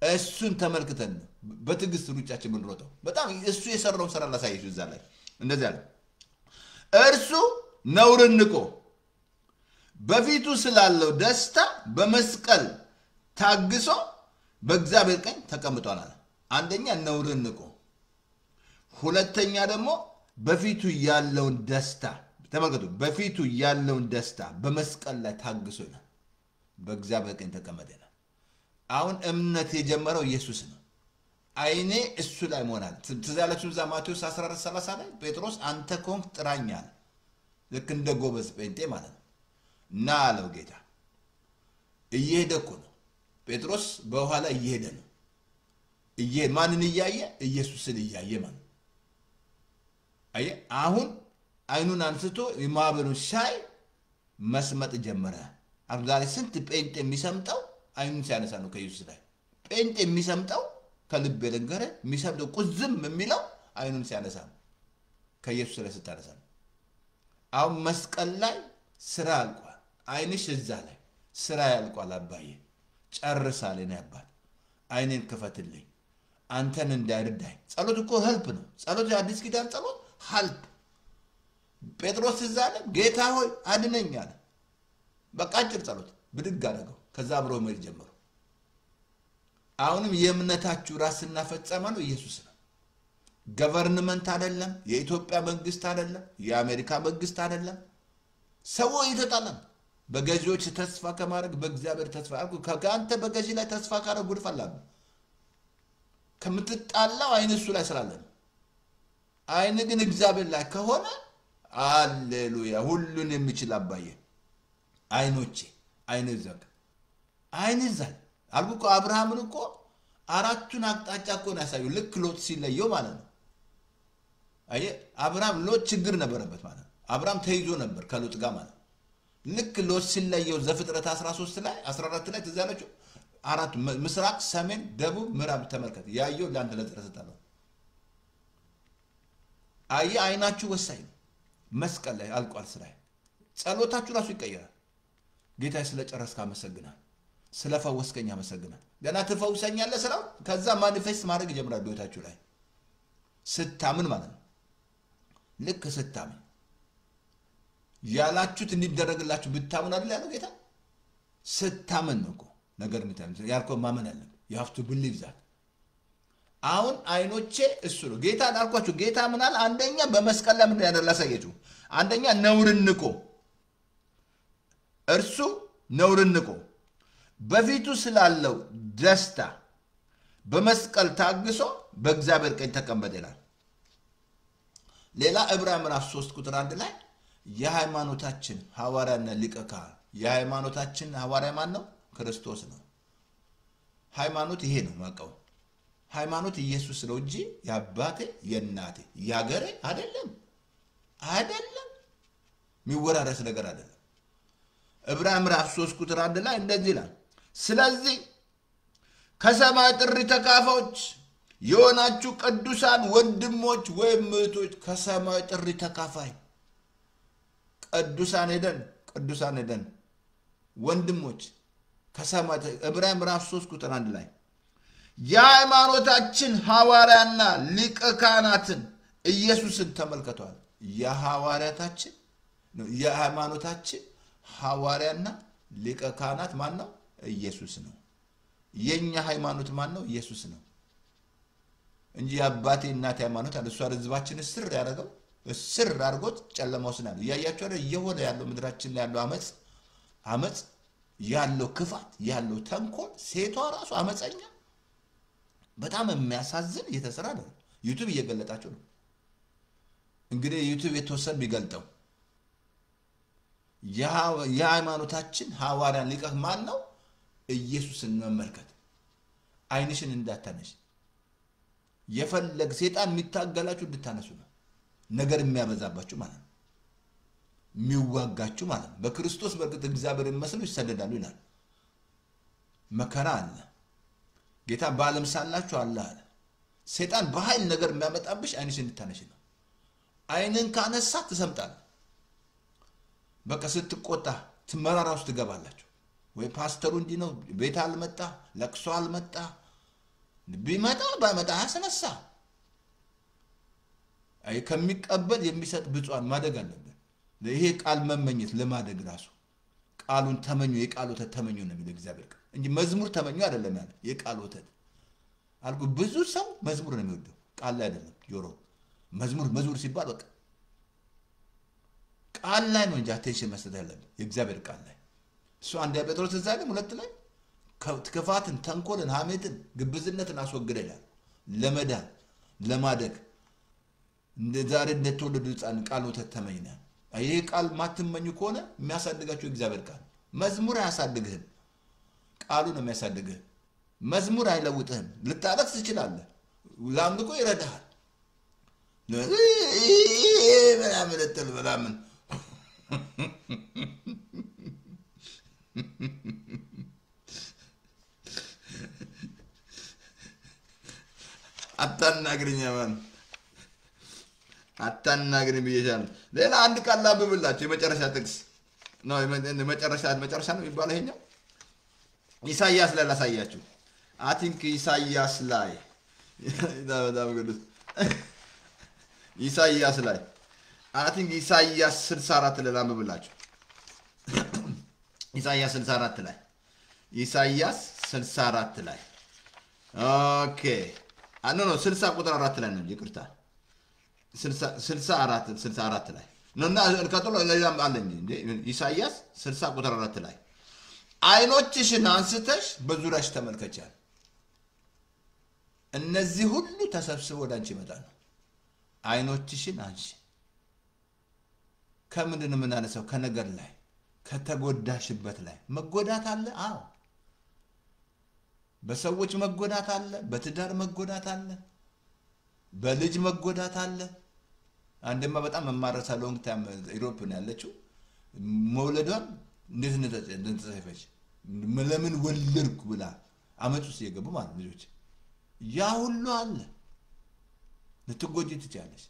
[SPEAKER 1] እሱን ተመልክተን ነው በትዕግስት ሩጫችን የምንሮጠው። በጣም እሱ የሰራውን ስራ ላሳየሽ እዛ ላይ እንደዚህ አለ፣ እርሱ ነውርን ንቆ በፊቱ ስላለው ደስታ በመስቀል ታግሶ በእግዚአብሔር ቀኝ ተቀምጧል አለ። አንደኛ ነውርን ንቆ፣ ሁለተኛ ደግሞ በፊቱ ያለውን ደስታ ተመልከቱ። በፊቱ ያለውን ደስታ በመስቀል ላይ ታግሶ ይላል፣ በእግዚአብሔር ቀኝ ተቀመጠ ይላል። አሁን እምነት የጀመረው ኢየሱስ ነው። አይኔ እሱ ላይ መሆናል። ትዝ ያላችሁ እዛ ማቴዎስ 14:30 ላይ ጴጥሮስ አንተ ከሆንክ ጥራኝ አለ። ልክ እንደ ጎበዝ ጴንጤ ማለት ነው። እና አለው ጌታ። እየሄደ እኮ ነው ጴጥሮስ፣ በውሃ ላይ እየሄደ ነው። ማንን እያየ? ኢየሱስን እያየ ማለት ነው። አየህ፣ አሁን አይኑን አንስቶ የማዕበሉን ሳይ መስመጥ ጀመረ። አሁን ዛሬ ስንት ጴንጤ የሚሰምጠው አይኑን ሲያነሳ ነው ከኢየሱስ ላይ። ጴንጤ የሚሰምጠው ከልብ ልንገርህ፣ የሚሰምጠው ቁዝም የሚለው አይኑን ሲያነሳ ነው፣ ከኢየሱስ ላይ ስታነሳ ነው። አሁን መስቀል ላይ ስራ አልቋል። አይንሽ እዛ ላይ ስራ ያልቋል። አባዬ ጨርሳለሁ ነው ያባል። አይኔን ክፈትልኝ አንተን እንዳይርዳኝ። ጸሎት እኮ ሄልፕ ነው። ጸሎት የአዲስ ኪዳን ጸሎት ሄልፕ። ጴጥሮስ እዛ አለ ጌታ ሆይ አድነኝ አለ። በቃ አጭር ጸሎት ብድግ አደረገው። ከዛ አብሮ መሄድ ጀመሩ። አሁንም የእምነታችሁ ራስና ፈጻሚ ነው ኢየሱስ ነው። ገቨርንመንት አይደለም፣ የኢትዮጵያ መንግስት አይደለም፣ የአሜሪካ መንግስት አይደለም። ሰው ይተጣላል። በገዢዎች ተስፋ ከማድረግ በእግዚአብሔር ተስፋ አርጉ። ከአንተ በገዢ ላይ ተስፋ ካረግ ጉድ ፈላል። ከምትጣላው አይን እሱ ላይ ስላለ ነው። አይን ግን እግዚአብሔር ላይ ከሆነ ሃሌሉያ፣ ሁሉን የሚችል አባዬ አይኖቼ አይን ዘጋ አይን ዘጋ አልኩ እኮ። አብርሃምን እኮ አራቱን አቅጣጫ እኮ ነው ያሳየው፣ ልክ ሎጥ ሲለየው ማለት ነው። አየህ፣ አብርሃም ሎጥ ችግር ነበረበት ማለት ነው። አብርሃም ተይዞ ነበር ከሎጥ ጋር ማለት ነው። ልክ ሎጥ ሲለየው ዘፍጥረት 13 ላይ 14 ላይ ትዝ ያላችሁ አራት ምስራቅ፣ ሰሜን፣ ደቡብ፣ ምዕራብ ተመልከት። ያየው ለአንተ ለተሰጣለው። አየህ፣ አይናችሁ ወሳኝ ነው። መስቀል ላይ አልቋል ስራዬ። ጸሎታችሁ ራሱ ይቀየራል። ጌታ ስለጨረስክ አመሰግናለሁ፣ ስለፈወስከኝ አመሰግናለሁ። ገና ትፈውሰኛለህ ስራው። ከዛ ማኒፌስት ማድረግ ይጀምራል በህይወታችሁ ላይ ስታምን ማለት ነው። ልክ ስታምን ያላችሁት እንዲደረግላችሁ ብታምን አይደል ያለው ጌታ። ስታምን ነው እኮ ነገር እንትን ያልከው ማመን አለ። you have to believe that። አሁን አይኖቼ እሱ ነው ጌታ አልኳችሁ። ጌታ ምን አለ? አንደኛ በመስቀል ላይ ምን ያደረላሳየችሁ? አንደኛ ነውርን ንቆ፣ እርሱ ነውርን ንቆ በፊቱ ስላለው ደስታ በመስቀል ታግሶ በእግዚአብሔር ቀኝ ተቀመጠ ይላል። ሌላ ዕብራውያን ምዕራፍ 3 ቁጥር 1 ላይ የሃይማኖታችን ሐዋርያና ሊቀ ካህን። የሃይማኖታችን ሐዋርያ ማን ነው? ክርስቶስ ነው። ሃይማኖት ይሄ ነው ማቀው። ሃይማኖት ኢየሱስ ነው እንጂ ያባቴ የናቴ ያገሬ አይደለም። የሚወራረስ ነገር አይደለም። ዕብራውያን ምዕራፍ 3 ቁጥር 1 ላይ እንደዚህ ይላል፣ ስለዚህ ከሰማይ ጥሪ ተካፋዮች የሆናችሁ ቅዱሳን ወንድሞች ወይም እህቶች፣ ከሰማይ ጥሪ ተካፋይ ቅዱሳን ሄደን ቅዱሳን ነን ወንድሞች ከሰማይ ዕብራውያን ምዕራፍ 3 ቁጥር 1 ላይ የሃይማኖታችን ሐዋርያና ሊቀ ካህናትን ኢየሱስን ተመልከቷል የሃይማኖታችን ሐዋርያና ሊቀ ካህናት ማን ነው ኢየሱስ ነው የኛ ሃይማኖት ማን ነው ኢየሱስ ነው እንጂ አባቴ እናቴ ሃይማኖት አለ እሱ ህዝባችን ስር ያደረገው ስር አድርጎት ጨለማው ስናል ያያችሁ አይደል የሆነ ያለው ምድራችን ላይ ያለው አመጽ ያለው ክፋት ያለው ተንኮል ሴቷ ራሱ አመፀኛ በጣም የሚያሳዝን እየተሰራ ነው ዩቲዩብ እየገለጣችሁ ነው እንግዲህ ዩቲዩብ የተወሰነ ቢገልጠው የሃይማኖታችን ሐዋርያን ሊቀ ማን ነው ኢየሱስን መመልከት አይንሽን እንዳታነሽ የፈለግ ሰይጣን የሚታገላችሁ እንድታነሱ ነው ነገር የሚያበዛባችሁ ማለት ነው የሚዋጋችሁ ማለት ነው በክርስቶስ በርግጥ እግዚአብሔርን መስለው ይሰደዳሉ ይላል መከራ አለ ጌታ በዓለም ሳላችሁ አለ ሰይጣን በኃይል ነገር የሚያመጣብሽ አይንሽን እንድታነሽ ነው አይንን ካነሳ ትሰምጣለህ በቃ ስትቆጣ ትመራራ ውስጥ ትገባላችሁ ወይ ፓስተሩ እንዲ ነው ቤት አልመጣ ለቅሶ አልመጣ ቢመጣ ባይመጣ ያስነሳ አይ ከሚቀበል የሚሰጥ ብፁዓን ማደግ አለበት ይሄ ቃል መመኘት ለማደግ ራሱ ቃሉን ተመኙ የቃሉ ተመኙ ነው የሚለው እግዚአብሔር ቃል እንጂ መዝሙር ተመኙ አይደለም ያለ የቃሉ አልኩ ብዙ ሰው መዝሙር ነው የሚወደው ቃል ላይ አይደለም ጆሮ መዝሙር ሲባል በቃ ቃል ላይ ነው እንጂ አቴንሽን መስጠት ያለበት የእግዚአብሔር ቃል ላይ እሱ አንድ ጴጥሮስ ተዛለም ሁለት ላይ ክፋትን ተንኮልን ሐሜትን ግብዝነትን አስወግደላል ለመዳን ለማደግ ዛሬ እንደተወለዱ ሕፃን ቃሉ ተተመኝና ይሄ ቃል ማትመኙ ከሆነ የሚያሳድጋችሁ እግዚአብሔር ቃል መዝሙር አያሳድግህም ቃሉ ነው የሚያሳድግህ መዝሙር አይለውጥህም ልታረክስ ትችላለህ ላምልኮ ይረዳሃል ምናምን አታናግረኝ ብዬሻለሁ ሌላ አንድ ቃል ላንብብላችሁ የመጨረሻ ጥቅስ ነው መጨረሻ ነው የሚባለው ይሄኛው ኢሳይያስ ላይ ላሳያችሁ አይ ቲንክ ኢሳይያስ ላይ ኢሳይያስ 64 ላይ ላንብብላችሁ ኢሳይያስ 64 ላይ ኦኬ ኖ 60 ቁጥር 4 ላይ ነው ይቅርታ 64 ላይ ነውና ከጥሎ ለዛም አለኝ እንዴ ኢሳይያስ 60 ቁጥር 4 ላይ አይኖችሽን አንስተሽ በዙሪያሽ ተመልከቻል እነዚህ ሁሉ ተሰብስበው ወዳንቺ ይመጣሉ አይኖችሽን አንሺ ከምንድን ምን አነሳው ከነገር ላይ ከተጎዳሽበት ላይ መጎዳት አለ አዎ በሰዎች መጎዳት አለ በትዳር መጎዳት አለ በልጅ መጎዳት አለ አንደማ በጣም መማረሳ ሎንግ ታይም ኢሮፕ ነው ያለችው መውለዷን እንዴት እንደተጻፈች ለምን ወለድኩ ብላ አመጹስ የገቡ ማለት ልጆች ያ ሁሉ አለ ልትጎጂ ትቻለሽ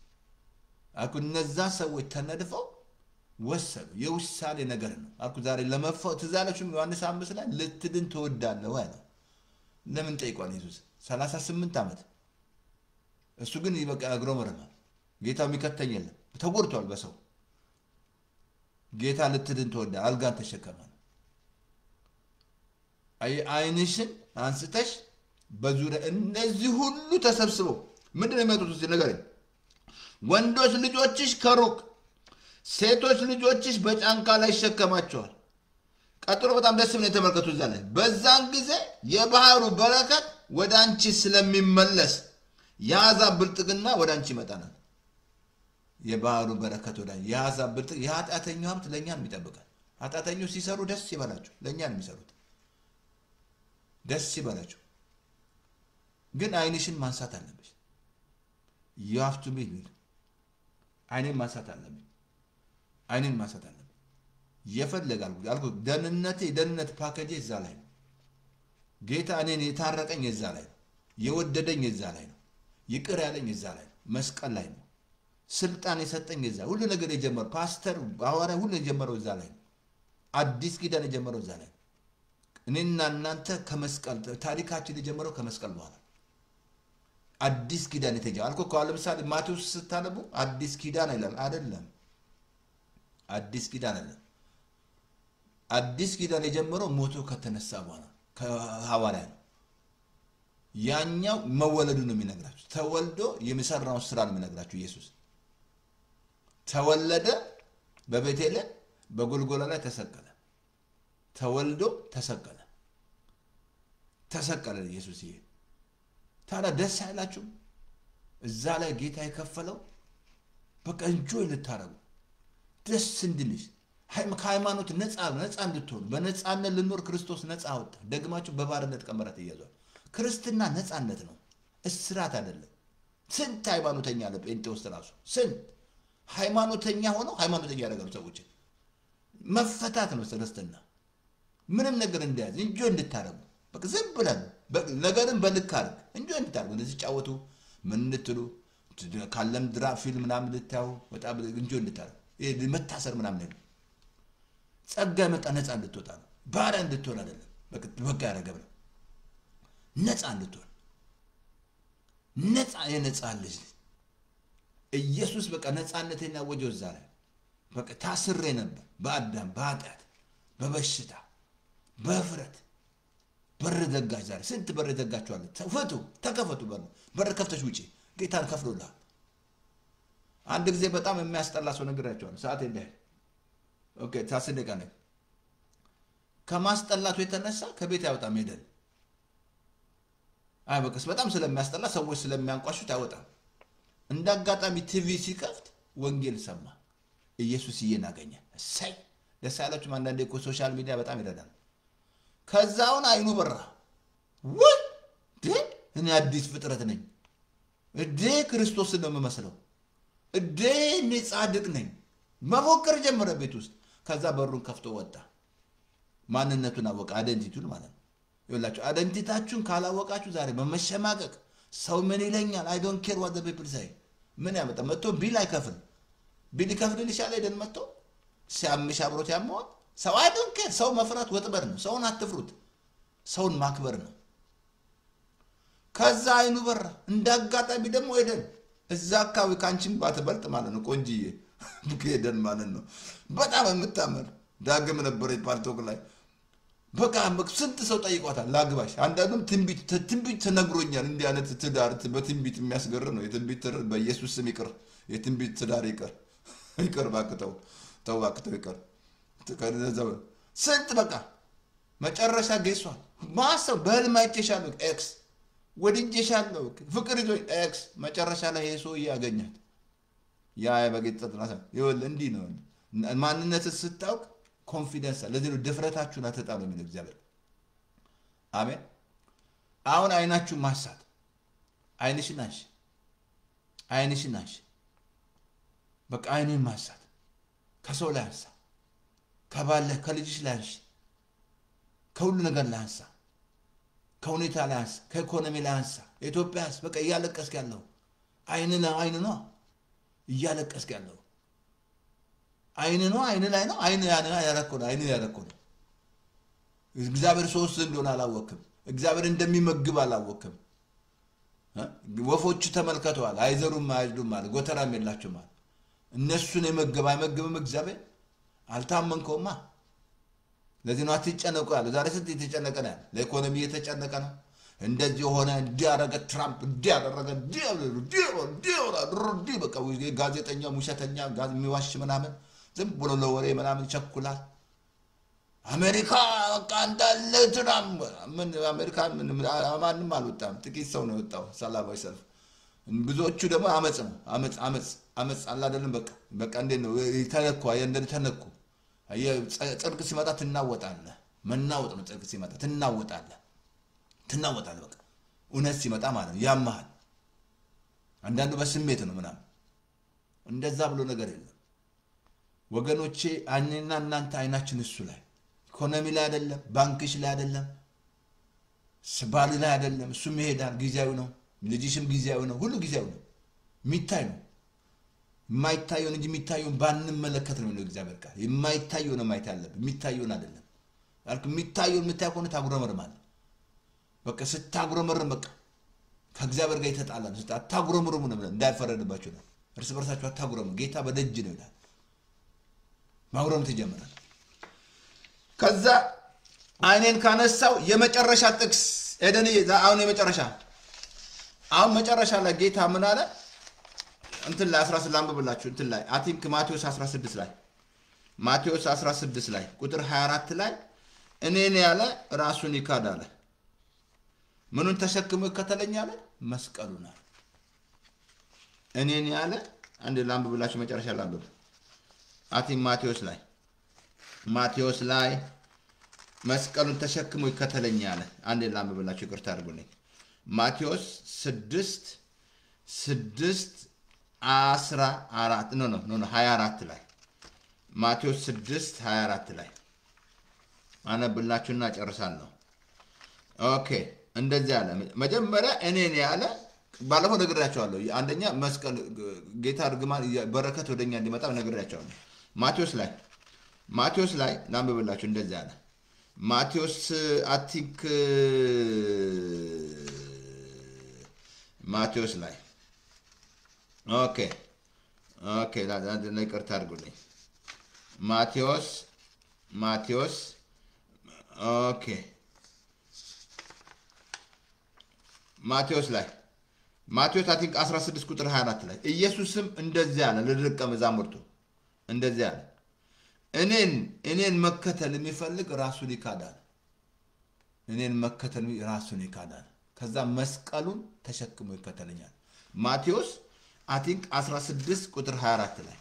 [SPEAKER 1] አኩ እነዛ ሰዎች ተነድፈው ወሰዱ የውሳኔ ነገር ነው አኩ ዛሬ ለመፈው ተዛለችም ዮሐንስ 5 ላይ ልትድን ተወዳለህ ወይ ነው ለምን ጠይቋል ኢየሱስ 38 ዓመት እሱ ግን ይበቃ አግሮመረማ ጌታው የሚከተኝ የለም ተጎድቷል በሰው ጌታ ልትድን ተወዳ አልጋን ተሸከመ አይንሽን አንስተሽ በዙሪያ እነዚህ ሁሉ ተሰብስበው ምንድነው የሚያጡት እዚህ ነገር ወንዶች ልጆችሽ ከሩቅ ሴቶች ልጆችሽ በጫንቃ ላይ ይሸከማቸዋል ቀጥሎ በጣም ደስ ምን የተመለከቱ ይዛል በዛን ጊዜ የባህሩ በረከት ወዳንቺ ስለሚመለስ ያዛብ ብልጥግና ወዳንቺ ይመጣናል የባህሩ በረከት ወዳንቺ ያዛብ ብልጥግ የኃጢአተኛው ሀብት ለኛን የሚጠብቃል ኃጢአተኞች ሲሰሩ ደስ ይበላቸው ለኛን የሚሰሩት ደስ ይበላቸው ግን አይንሽን ማንሳት አለብሽ you have to be አይንን ማንሳት አለብሽ አይንን ማንሳት አለብሽ የፈለጋል አልኩ ደህንነት ፓኬጅ እዛ ላይ ነው ጌታ እኔን የታረቀኝ እዛ ላይ ነው የወደደኝ እዛ ላይ ነው ይቅር ያለኝ እዛ ላይ ነው መስቀል ላይ ነው ስልጣን የሰጠኝ እዛ ሁሉ ነገር የጀመረው ፓስተር ሐዋርያ ሁሉ የጀመረው እዛ ላይ ነው አዲስ ኪዳን የጀመረው እዛ ላይ እኔና እናንተ ከመስቀል ታሪካችን የጀመረው ከመስቀል በኋላ አዲስ ኪዳን የተጀመረው አልኮ ቃል ለምሳሌ ማቴዎስ ስታነቡ አዲስ ኪዳን አይደለም አይደለም አዲስ ኪዳን አይደለም አዲስ ኪዳን የጀመረው ሞቶ ከተነሳ በኋላ ከሐዋርያ ነው ያኛው መወለዱ ነው የሚነግራችሁ ተወልዶ የሚሰራው ስራ ነው የሚነግራችሁ ኢየሱስ ተወለደ በቤተልሔም በጎልጎታ ላይ ተሰቀለ ተወልዶ ተሰቀለ ኢየሱስ ይሄ ታዲያ ደስ አይላችሁ እዛ ላይ ጌታ የከፈለው በቃ እንጆይ ልታረጉ ደስ እንድልሽ ሃይማኖት ነፃ እንድትሆኑ በነፃነት ልኖር ክርስቶስ ነፃ አወጣ ደግማችሁ በባርነት ቀንበር ተያዟል ክርስትና ነፃነት ነው እስራት አይደለም ስንት ሃይማኖተኛ አለ ጴንጤዎስ ራሱ ስንት ሃይማኖተኛ ሆኖ ሃይማኖተኛ ያደረጋሉ ሰዎች መፈታት ነው ክርስትና ምንም ነገር እንዲያዝ እንጆይ እንድታረጉ በቃ ዝም ብለን ነገርን በልክ አድርግ እንጆይ እንድታረጉ እንደዚህ ጫወቱ ምን እንድትሉ ካለም ድራ ፊልም ምናምን ልታዩ በጣም እንጆይ እንድታረጉ ይሄ መታሰር ምናምን ነው ጸጋ መጣ ነፃ እንድትወጣ ነው ባሪያ እንድትሆን አይደለም በቃ ያረገብ ነው ነፃ እንድትሆን ነፃ የነፃ ልጅ ኢየሱስ በቃ ነፃነቴን ያወጀው እዛ ላይ በቃ ታስሬ ነበር በአዳም በኃጢአት በበሽታ በፍረት በር ዘጋች ዛሬ ስንት በር ዘጋችኋል ተፈቱ ተከፈቱ በር ከፍተሽ ውጪ ጌታን ከፍሎላል አንድ ጊዜ በጣም የሚያስጠላ ሰው ነግራቸዋል ሰዓት የለ ኦኬ ታስደቃ ነው ከማስጠላቱ የተነሳ ከቤት ያወጣም ሄደን አይ በቃ በጣም ስለሚያስጠላ ሰዎች ስለሚያንቋሹት አይወጣም እንዳጋጣሚ ቲቪ ሲከፍት ወንጌል ሰማ ኢየሱስ ይየናገኘ ሳይ ለሳላችሁ አንዳንዴ እኮ ሶሻል ሚዲያ በጣም ይረዳል ከዛውን አይኑ በራ ወደ እኔ አዲስ ፍጥረት ነኝ እዴ ክርስቶስ ነው የምመስለው እዴ እኔ ጻድቅ ነኝ መፎከር ጀመረ ቤት ውስጥ ከዛ በሩን ከፍቶ ወጣ ማንነቱን አወቀ አይደንቲቲውን ማለት ነው ይላችሁ አይደንቲታችሁን ካላወቃችሁ ዛሬ በመሸማቀቅ ሰው ምን ይለኛል አይ ዶንት ኬር ዋት ዘ ፒፕል ሴይ ምን ያመጣ መጥቶ ቢል አይከፍል ቢል ይከፍልልሻል አይደል መጥቶ ሲያምሽ አብሮት ያመዋል ሰው አይ ዶንት ኬር ሰው መፍራት ወጥበር ነው ሰውን አትፍሩት ሰውን ማክበር ነው ከዛ አይኑ በራ እንዳጋጣሚ ደግሞ ሄደን እዛ አካባቢ ካንቺም ባትበልጥ ማለት ነው ቆንጂዬ ሄደን ማለት ነው በጣም የምታመር ዳግም ነበር ፓርቶክ ላይ በቃ ስንት ሰው ጠይቋታል ላግባሽ አንዳንዱም ትንቢት ተነግሮኛል እንዲህ አይነት ትዳር በትንቢት የሚያስገርም ነው የትንቢት በኢየሱስ ስም ይቅር የትንቢት ትዳር ይቅር ባክተው ተዋክተው ይቅር ተከደዘው ስንት በቃ መጨረሻ ገይሷል ማሰብ በህልም አይቼሻለሁ ኤክስ ወድጄሻለሁ ፍቅር ይዞኝ ኤክስ መጨረሻ ላይ ሄሶ ያገኛት ያ በጌጥጥና ይወል እንዲህ ነው ማንነት ስታውቅ ኮንፊደንስ ለዚህ ነው ድፍረታችሁን አትጣሉ የሚለው እግዚአብሔር አሜን አሁን አይናችሁ ማሳት አይንሽን አንሺ በቃ አይንን ማሳት ከሰው ላይ አንሳ ከባለ ከልጅሽ ላይ አንሺ ከሁሉ ነገር ላይ አንሳ ከሁኔታ ላይ አንሳ ከኢኮኖሚ ላይ አንሳ ኢትዮጵያስ በቃ እያለቀስክ ያለው አይን ነው እያለቀስክ ያለው አይን ላይ ነው አይን ያረከው እግዚአብሔር ሶስት እንደሆነ አላወቅም እግዚአብሔር እንደሚመግብ አላወቅም ወፎቹ ተመልከተዋል አይዘሩም አይጅዱም ማለት ጎተራም የላቸውም ማለት እነሱን አይመግብም እግዚአብሔር አልታመንከውማ ለዚህ ነው አትጨነቁ ያለ ዛሬ ስንት የተጨነቀ ነው ለኢኮኖሚ የተጨነቀ ነው እንደዚህ ሆነ እንዲያረገ ትራምፕ እንዲያረገ ዲዲ በቃ ጋዜጠኛ ሙሸተኛ ጋዝ የሚዋሽ ምናምን ዝም ብሎ ለወሬ ምናምን ይቸኩላል አሜሪካ በቃ እንዳለ ትራምፕ ምን አሜሪካ ማንም አልወጣም ጥቂት ሰው ነው የወጣው ሰላማዊ ሰልፍ ብዙዎቹ ደግሞ አመጽ አለ አይደለም በቃ እንዴ ነው ተነኩ ጽድቅ ሲመጣ ትናወጣለህ መናወጥ ነው ጽድቅ ሲመጣ ትናወጣለህ በቃ እውነት ሲመጣ ማለት ያማል አንዳንዱ በስሜት ነው ምናምን እንደዛ ብሎ ነገር የለም ወገኖቼ እኔና እናንተ አይናችን እሱ ላይ ኢኮኖሚ ላይ አይደለም ባንክሽ ላይ አይደለም ስባል ላይ አይደለም እሱም ይሄዳል ጊዜያዊ ነው ልጅሽም ጊዜያዊ ነው ሁሉ ጊዜያዊ ነው ሚታይ ነው የማይታየውን እንጂ የሚታየውን ባንመለከት ነው የሚለው እግዚአብሔር ቃል። የማይታየውን ነው ማየት ያለብን፣ የሚታየውን አይደለም። አልኩ የሚታየውን የምታየው ከሆነ ታጉረመርማለህ። በቃ ስታጉረመርም በቃ ከእግዚአብሔር ጋር የተጣላን አታጉረምርሙ ነው ብለን እንዳይፈረድባችሁ ነው። እርስ በርሳችሁ አታጉረሙ፣ ጌታ በደጅ ነው ይላል። ማጉረም ትጀምራለህ። ከዛ አይኔን ካነሳው የመጨረሻ ጥቅስ ኤደን አሁን የመጨረሻ አሁን መጨረሻ ላይ ጌታ ምን አለ? እንትን ላይ 16 ላንብብላችሁ። እንትን ላይ አይ ቲንክ ማቴዎስ 16 ላይ ማቴዎስ 16 ላይ ቁጥር 24 ላይ እኔን ያለ ራሱን ይካዳል። ምኑን ተሸክሞ ይከተለኝ አለ? መስቀሉን አለ። እኔን ያለ አንድ ላንብብላችሁ መጨረሻ ላንብብ። አይ ቲንክ ማቴዎስ ላይ መስቀሉን ተሸክሞ ይከተለኝ አለ። አንድ ላንብብላችሁ፣ ይቅርታ አድርጉልኝ። ማቴዎስ 6:14 ኖ 24 ላይ ማቴዎስ 6:24 ላይ አነብላችሁና ጨርሳለሁ። ኦኬ እንደዚህ አለ። መጀመሪያ እኔን ያለ ባለፈው ነግሬያቸዋለሁ። አንደኛ መስቀል ጌታ እርግማን በረከት ወደኛ እንዲመጣ ነግሬያቸዋለሁ። ማቴዎስ ላይ ላንብብላችሁ። እንደዚህ አለ። ማቴዎስ አይ ቲንክ ማቴዎስ ላይ ኦኬ ይቅርታ አድርጉልኝ። ማቴዎስ ኦኬ ማቴዎስ ላይ ማቴዎስ አይ ቲንክ 16 ቁጥር 24 ላይ ኢየሱስም እንደዚህ አለ ለደቀ መዛሙርቱ እንደዚህ አለ፣ እኔን መከተል የሚፈልግ ራሱን ይካዳል። እኔን መከተል ራሱን ይካዳል። ከዛ መስቀሉን ተሸክሞ ይከተለኛል። ማቴዎስ አይ ቲንክ 16 ቁጥር 24 ላይ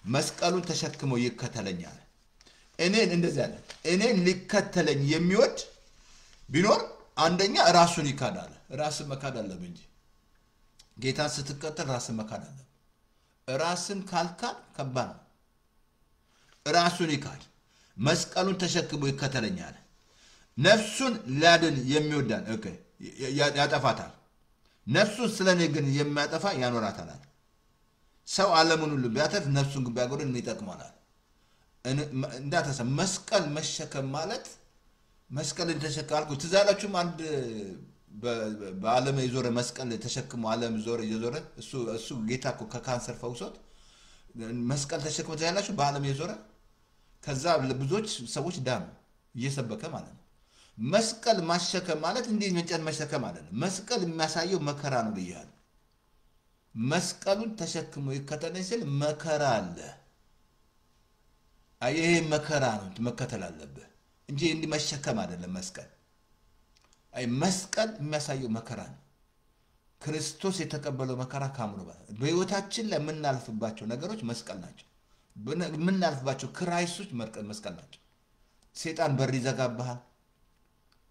[SPEAKER 1] መስቀሉን ተሸክሞ ይከተለኛል። እኔን እንደዚህ አለ፣ እኔን ሊከተለኝ የሚወድ ቢኖር አንደኛ ራሱን ይካዳል። ራስን መካድ አለብህ እንጂ ጌታን ስትከተል ራስን መካድ አለብህ። ራስን ካልካድ ከባድ ነው። ራሱን ይካድ፣ መስቀሉን ተሸክሞ ይከተለኛል። ነፍሱን ሊያድን የሚወዳን ኦኬ ያጠፋታል፣ ነፍሱን ስለኔ ግን የሚያጠፋ ያኖራታል። ሰው ዓለሙን ሁሉ ቢያተርፍ ነፍሱን ግን ቢያጎድል ምን ይጠቅመዋል? እንዳትረሳ መስቀል መሸከም ማለት መስቀልን ተሸከማልኩ። ትዝ አላችሁም? አንድ በዓለም የዞረ መስቀል ተሸክሞ ዓለም እየዞረ እሱ ጌታ እኮ ከካንሰር ፈውሶት መስቀል ተሸክሞ ታያላችሁ፣ በዓለም የዞረ ከዛ ብዙዎች ሰዎች ዳኑ እየሰበከ ማለት ነው። መስቀል ማሸከም ማለት እንዲህ እንጨት መሸከም አይደለም። መስቀል የሚያሳየው መከራ ነው ብያለሁ። መስቀሉን ተሸክሞ ይከተለኝ ሲል መከራ አለ። ይሄ መከራ ነው መከተል አለብህ እንጂ እንዲህ መሸከም አይደለም። መስቀል የሚያሳየው መከራ ነው። ክርስቶስ የተቀበለው መከራ ካምሮ በህይወታችን ላይ የምናልፍባቸው ነገሮች መስቀል ናቸው። የምናልፍባቸው ክራይሶች መስቀል ናቸው። ሰይጣን በር ይዘጋብሃል።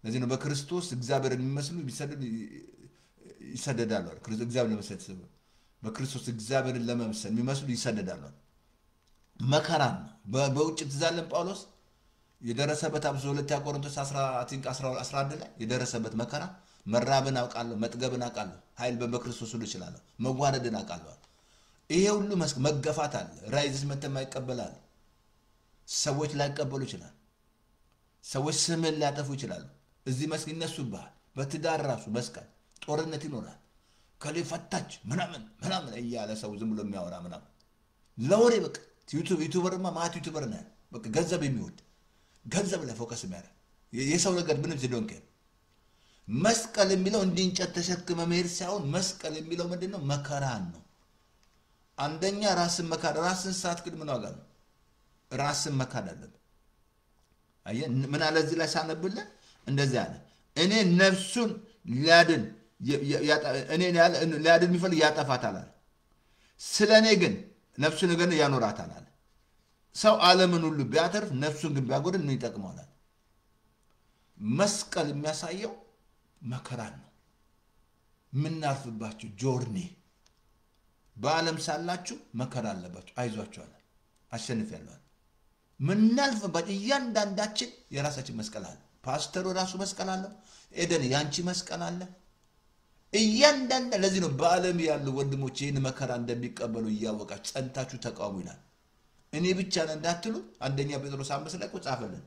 [SPEAKER 1] ለዚህ ነው በክርስቶስ እግዚአብሔር የሚመስሉ ይሰደዳሉ። እግዚአብሔር ለመሰለ በክርስቶስ እግዚአብሔርን ለመምሰል የሚመስሉ ይሰደዳሉ። መከራ ነው። በውጭ ትዛለን ጳውሎስ የደረሰበት አብሶ 2 ቆሮንቶስ 11 ላይ የደረሰበት መከራ መራብን አውቃለሁ፣ መጥገብን አውቃለሁ፣ ኃይል በክርስቶስ ሁሉ ይችላል፣ መዋረድን አውቃለሁ። ይሄ ሁሉ መገፋት አለ። ራይዝስ መተማ ይቀበላል። ሰዎች ላይቀበሉ ይችላል። ሰዎች ስምን ሊያጠፉ ይችላሉ። እዚህ መስክ ይነሱብሃል። በትዳር ራሱ መስቀል ጦርነት ይኖራል። ከሊፈታች ምናምን እያለ ሰው ዝም ብሎ የሚያወራ ምናምን ለወሬ በቃ ዩቲዩበርማ ማት ዩቲዩበር ነው። በቃ ገንዘብ የሚወድ ገንዘብ ላይ ፎከስ የሚያደርግ የሰው ነገር ምንም ሲዶንከ መስቀል የሚለው እንዲህ እንጨት ተሸክመ መሄድ ሳይሆን መስቀል የሚለው ምንድነው? መከራን ነው። አንደኛ ራስን መካድ። ራስን ሳትክድ ምን ዋጋ ነው? ራስን መካድ አለብህ። አየህ ምን አለ እዚህ ላይ ሳነብልህ እንደዚህ አለ፣ እኔ ነፍሱን ሊያድን የሚፈልግ ያጠፋታል አለ። ስለኔ ግን ነፍሱን ግን ያኖራታል አለ። ሰው ዓለምን ሁሉ ቢያተርፍ ነፍሱን ግን ቢያጎድል ምን ይጠቅመዋል? መስቀል የሚያሳየው መከራን ነው። ምናልፍባችሁ ጆርኒ በዓለም ሳላችሁ መከራ አለባችሁ፣ አይዟችሁ አለ። አሸንፊያለሁ። ምናልፍባችሁ እያንዳንዳችን የራሳችን መስቀል አለ። ፓስተሩ ራሱ መስቀል አለ። ኤደን ያንቺ መስቀል አለ። እያንዳንዱ ለዚህ ነው በዓለም ያሉ ወንድሞች ይህን መከራ እንደሚቀበሉ እያወቃችሁ ጸንታችሁ ተቃውሙ ይላል። እኔ ብቻ ነኝ እንዳትሉ አንደኛ ጴጥሮስ 5 ላይ ጻፈልን።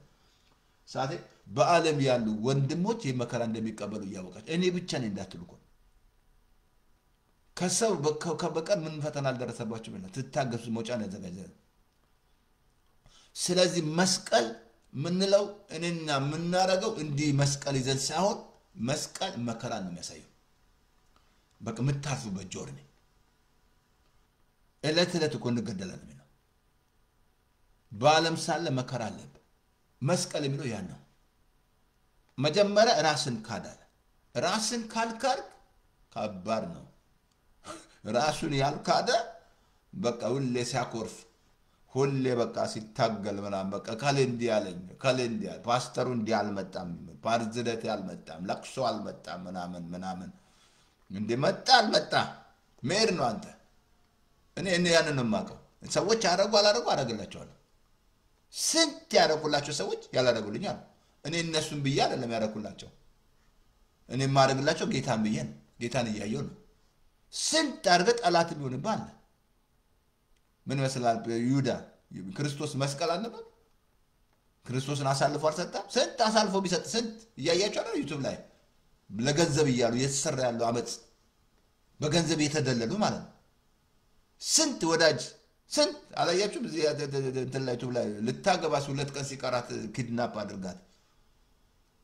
[SPEAKER 1] ሳቴ በዓለም ያሉ ወንድሞች ይህን መከራ እንደሚቀበሉ እያወቃችሁ እኔ ብቻ ነኝ እንዳትሉ እኮ ከሰው በቀር ምን ፈተና አልደረሰባችሁ ብለ ትታገሱ መውጫን ያዘጋጃል። ስለዚህ መስቀል ምንለው እኔና ምናረገው እንዲህ መስቀል ይዘን ሳይሆን መስቀል መከራ ነው የሚያሳየው። በቃ ምታርፉበት ጆርኒ እለት እለት እኮ እንገደላለን ነው። በዓለም ሳለ መከራ አለብን። መስቀል የሚለው ያን ነው። መጀመሪያ ራስን ካዳለ ራስን ካልካርክ ከባድ ነው። ራሱን ያልካደ በቃ ሁሌ ሲያኮርፍ ሁሌ በቃ ሲታገል ምናምን በቃ ካሌንዲ ያለኝ ካሌንዲ ፓስተሩ እንዲህ አልመጣም ፓርዝደት ያልመጣም ለቅሶ አልመጣም ምናምን እንዴ መጣ አልመጣ ሜር ነው አንተ እኔ ያንን ነው ማቀው። ሰዎች አረጉ አላረጉ አረጋላቸዋለሁ። ስንት ያረጉላቸው ሰዎች ያላረጉልኛል። እኔ እነሱን ብዬ አይደለም ያረኩላቸው። እኔ ማረግላቸው ጌታን ብዬ ነው። ጌታን እያየው ነው። ስንት አርገ ጠላት ቢሆንባል ምን መስላል ይሁዳ ክርስቶስ መስቀል አለበት ክርስቶስን አሳልፎ አልሰጠም። ስንት አሳልፎ ቢሰጥ ስንት እያያችሁ ነው ዩቲዩብ ላይ ለገንዘብ እያሉ የተሰራ ያለው አመጽ በገንዘብ የተደለሉ ማለት ነው። ስንት ወዳጅ ስንት አላያችሁ በዚህ እንትን ላይ ዩቲዩብ ላይ ልታገባስ 2 ቀን ሲቀራት ኪድናፕ አድርጋት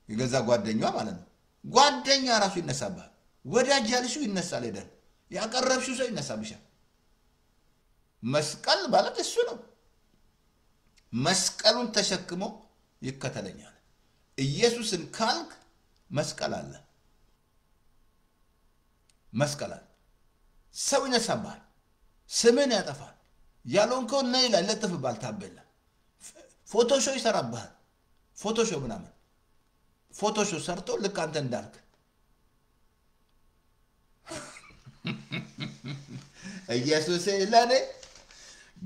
[SPEAKER 1] የገዛ ጓደኛዋ ማለት ነው። ጓደኛ ራሱ ይነሳባል። ወዳጅ ያልሽው ይነሳል። ሄደን ያቀረብሽው ሰው ይነሳብሻል። መስቀል ማለት እሱ ነው። መስቀሉን ተሸክሞ ይከተለኛል። ኢየሱስን ካልክ መስቀል አለ። መስቀል አለ። ሰው ይነሳባል። ስምን ያጠፋል። ያለውንከው ነይ ላይ ለጥፍባል ታበላ ፎቶሾ ይሰራባል። ፎቶሾ ምናምን ፎቶሾ ሰርቶ ልክ አንተ እንዳልክ ኢየሱስ ለኔ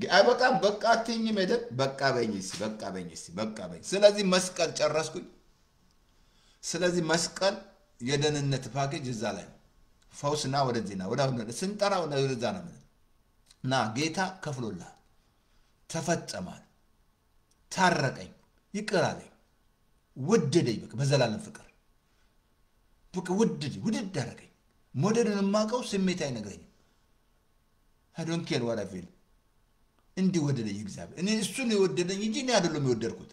[SPEAKER 1] አይበቃም። በቃ አትኝ መደብ በቃ በኝስ በቃ በኝስ በቃ በኝ። ስለዚህ መስቀል ጨረስኩኝ። ስለዚህ መስቀል የደህንነት ፓኬጅ እዛ ላይ ነው። ፈውስና ወደዚህና ወደ ስንጠራው ወደዛ ነው እና ጌታ ከፍሎላል። ተፈጸማል። ታረቀኝ፣ ይቅር አለኝ፣ ወደደኝ። በቃ በዘላለም ፍቅር በቃ ውድድ አደረገኝ። ሞዴልን ማቀው ስሜት አይነግረኝም። I don't care what I feel። እንዲህ ወደደኝ እግዚአብሔር። እኔ እሱ ነው የወደደኝ እንጂ እኔ አይደለም የወደድኩት።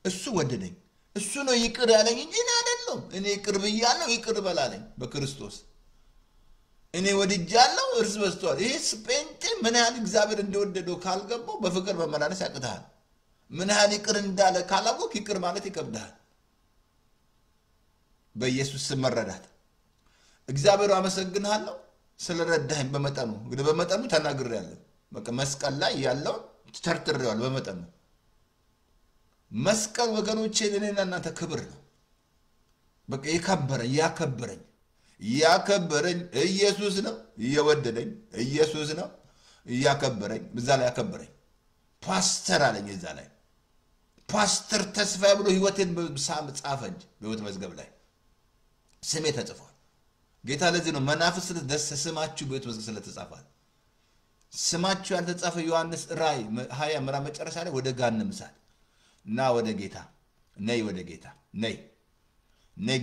[SPEAKER 1] እሱ ወደደኝ። እሱ ነው ይቅር ያለኝ እንጂ እኔ አይደለም። እኔ ይቅር ብያለሁ፣ ይቅር በላለኝ በክርስቶስ። እኔ ወድጃለሁ፣ እርስ በስተዋል። ይሄ ስፔንቴ ምን ያህል እግዚአብሔር እንደወደደው ካልገባው በፍቅር መመላለስ ያቅታል። ምን ያህል ይቅር እንዳለ ካላወቅ ይቅር ማለት ይከብዳል። በኢየሱስ ስም መረዳት። እግዚአብሔር አመሰግናለሁ ስለረዳኸኝ በመጠኑ እንግዲህ በመጠኑ ተናግሬያለሁ። በቃ መስቀል ላይ ያለው ተርትሬዋል በመጠኑ። መስቀል ወገኖቼ ለኔና እናንተ ክብር ነው። በቃ ያከበረኝ ኢየሱስ ነው። የወደደኝ ኢየሱስ ነው። ያከበረኝ በዛ ላይ ያከበረኝ ፓስተር አለኝ። እዛ ላይ ፓስተር ተስፋዬ ብሎ ህይወቴን ጻፈ እንጂ በህይወት መዝገብ ላይ ስሜ ተጽፏል። ጌታ ለዚህ ነው መናፍስት ደስ ስማችሁ በህይወት መዝገብ ስለተጻፈ። ስማችሁ ያልተጻፈ ዮሐንስ ራእይ 20 ምዕራፍ መጨረሻ ላይ ወደ ገሃነም እሳት እና ወደ ጌታ ነይ፣ ወደ ጌታ ነይ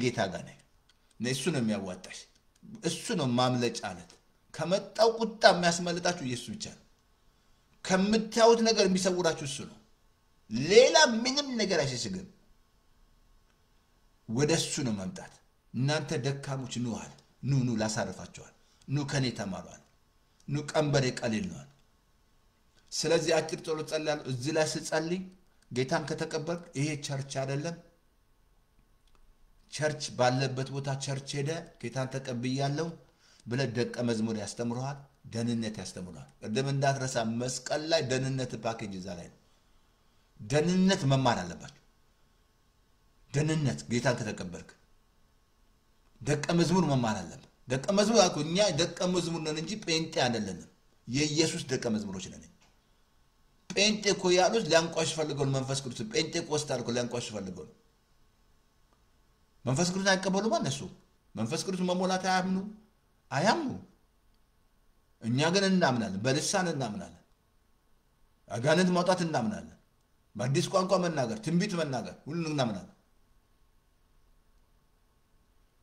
[SPEAKER 1] ጌታ ጋር ነይ። እሱ ነው የሚያዋጣሽ። እሱ ነው ማምለጫ አለት። ከመጣው ቁጣ የሚያስመልጣችሁ ኢየሱስ ብቻ ነው። ከምታዩት ነገር የሚሰውራችሁ እሱ ነው። ሌላ ምንም ነገር አይሸሽግም። ወደ እሱ ነው መምጣት። እናንተ ደካሞች ኑ አለ። ኑ ላሳርፋችኋል። ኑ ከኔ ተማሩ። ኑ ቀንበሬ ቀሊል ነው። ስለዚህ አጭር ጸሎት ጸልያለሁ። እዚህ ላይ ስጸልይ ጌታን ከተቀበልክ ይሄ ቸርች አይደለም። ቸርች ባለበት ቦታ ቸርች ሄደ ጌታን ተቀብያለሁ ብለ ደቀ መዝሙር ያስተምሩሃል፣ ደህንነት ያስተምሩሃል። ቀደም እንዳትረሳ መስቀል ላይ ደህንነት ፓኬጅ እዛ ላይ ነው። ደህንነት መማር አለባችሁ። ደህንነት ጌታን ከተቀበልክ ደቀ መዝሙር መማር አለበት። ደቀ መዝሙር አልኩ እኛ ደቀ መዝሙር ነን እንጂ ጴንጤ አይደለንም። የኢየሱስ ደቀ መዝሙሮች ነን። ጴንጤ እኮ ያሉት ሊያንቋሽ ፈልገው መንፈስ ቅዱስ ጴንጤ ቆስታል እኮ ሊያንቋሽ ፈልገው መንፈስ ቅዱስ አይቀበሉም እነሱ። መንፈስ ቅዱስ መሞላት አያምኑ እኛ ግን እናምናለን በልሳን እናምናለን አጋንንት ማውጣት እናምናለን በአዲስ ቋንቋ መናገር ትንቢት መናገር ሁሉን እናምናለን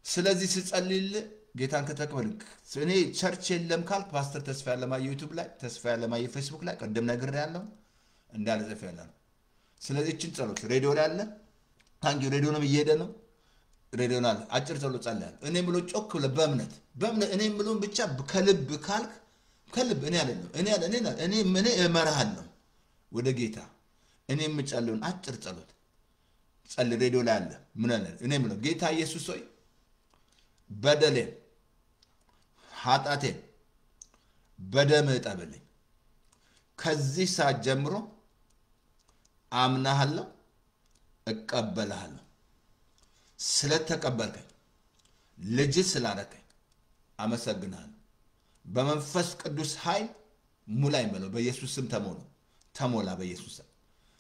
[SPEAKER 1] ስለዚህ ሲጸልይል ጌታን ከተቀበልክ እኔ ቸርች የለም ካልክ ፓስተር ተስፋ ያለማየ ዩቲዩብ ላይ ተስፋ ያለማየ ፌስቡክ ላይ ቀደም ነገር ያለው እንዳለ ጽፍ ያለው ስለዚህ እቺን ጸሎት ሬዲዮ ላይ አለ ታንኪ ሬዲዮ ነው እየሄደ ነው ሬዲዮ ላይ አጭር ጸሎት ጸልያል እኔ ብሎ ጮክ ብለ በእምነት እኔ ብሎን ብቻ ከልብ ካልክ ከልብ እኔ አይደለም እኔ እመራሃለሁ ወደ ጌታ እኔ የምጸልየውን አጭር ጸሎት ጸል ሬዲዮ ላይ አለ ምን አለ እኔ ብሎ ጌታ ኢየሱስ ሆይ በደሌ ኃጢአቴ በደም እጠብልኝ ከዚህ ሰዓት ጀምሮ አምናለሁ እቀበልሃለሁ ስለተቀበልከኝ ልጅ ስላደረከኝ አመሰግናለሁ በመንፈስ ቅዱስ ኃይል ሙላኝ በለው በኢየሱስ ስም ተሞላ በኢየሱስ ስም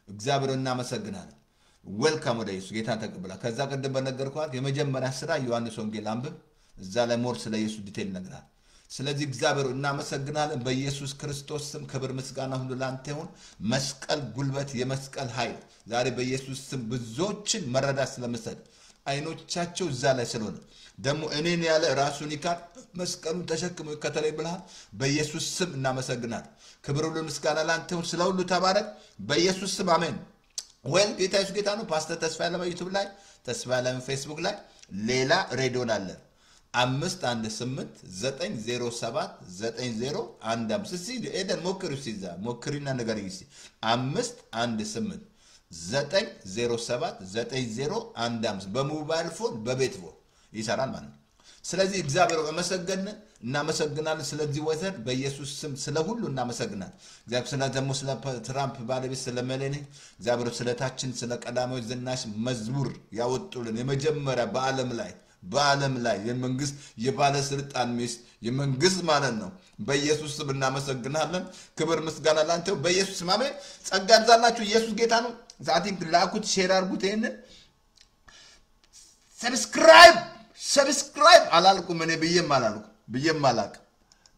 [SPEAKER 1] እግዚአብሔር እናመሰግናለን ዌልካም ወደ ኢየሱስ ጌታን ተቀበላ ከዛ ቀደም በነገርኳት የመጀመሪያ ስራ ዮሐንስ ወንጌል አንብብ እዛ ላይ ሞር ስለ ኢየሱስ ዲቴል ነግራል ስለዚህ እግዚአብሔር እናመሰግናለን በኢየሱስ ክርስቶስ ስም ክብር ምስጋና ሁሉ ላንተ ይሁን መስቀል ጉልበት የመስቀል ኃይል ዛሬ በኢየሱስ ስም ብዙዎችን መረዳት ስለምሰጥ አይኖቻቸው እዛ ላይ ስለሆነ ደሞ እኔን ያለ ራሱን ይካድ መስቀሉን ተሸክሞ ይከተለኝ ብለሃል በኢየሱስ ስም እናመሰግናለን ክብር ሁሉ ምስጋና ላንተ ይሁን ስለ ሁሉ ተባረክ በኢየሱስ ስም አሜን ወል ጌታ ኢየሱስ ጌታ ነው ፓስተር ተስፋ ያለማ ዩቲዩብ ላይ ተስፋ ያለማ ፌስቡክ ላይ ሌላ ሬዲዮ አለ 518907901 እስቲ ኤደን ሞክሩ ሲዛ ሞክሪና ነገር ይሲ 518907901 በሞባይል ፎን በቤት ፎን ይሰራል ማለት ነው ስለዚህ እግዚአብሔር እናመሰግናለን ስለዚህ ወዘን በኢየሱስ ስም ስለ ሁሉ እናመሰግናለን እግዚአብሔር ስለ ደሞ ስለ ትራምፕ ባለቤት ስለ መለኔ እግዚአብሔር ስለታችን ስለ ቀዳማዊ ዝናሽ መዝሙር ያወጡልን የመጀመሪያ በዓለም ላይ የመንግስት የባለስልጣን ሚስት የመንግስት ማለት ነው በኢየሱስ ስም እናመሰግናለን ክብር ምስጋና ላንተ በኢየሱስ ስም አሜን ጸጋ ይብዛላችሁ ኢየሱስ ጌታ ነው ዛቲን ላኩት ሼር አድርጉት ይሄንን ሰብስክራይብ አላልኩም እኔ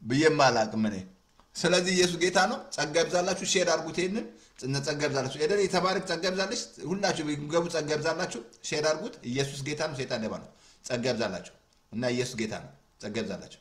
[SPEAKER 1] ብዬም አላቅም እኔ ስለዚህ ኢየሱስ ጌታ ነው ጸጋ ይብዛላችሁ ሼር አድርጉት ይሄንን ጸጋ ይብዛላችሁ ኤደን የተባረክ ጸጋ ይብዛልሽ ሁላችሁ ገቡ ጸጋ ይብዛላችሁ ሼር አድርጉት ኢየሱስ ጌታ ነው ሰይጣን ደባ ነው ጸጋ ይብዛላችሁ እና ኢየሱስ ጌታ ነው ጸጋ ይብዛላችሁ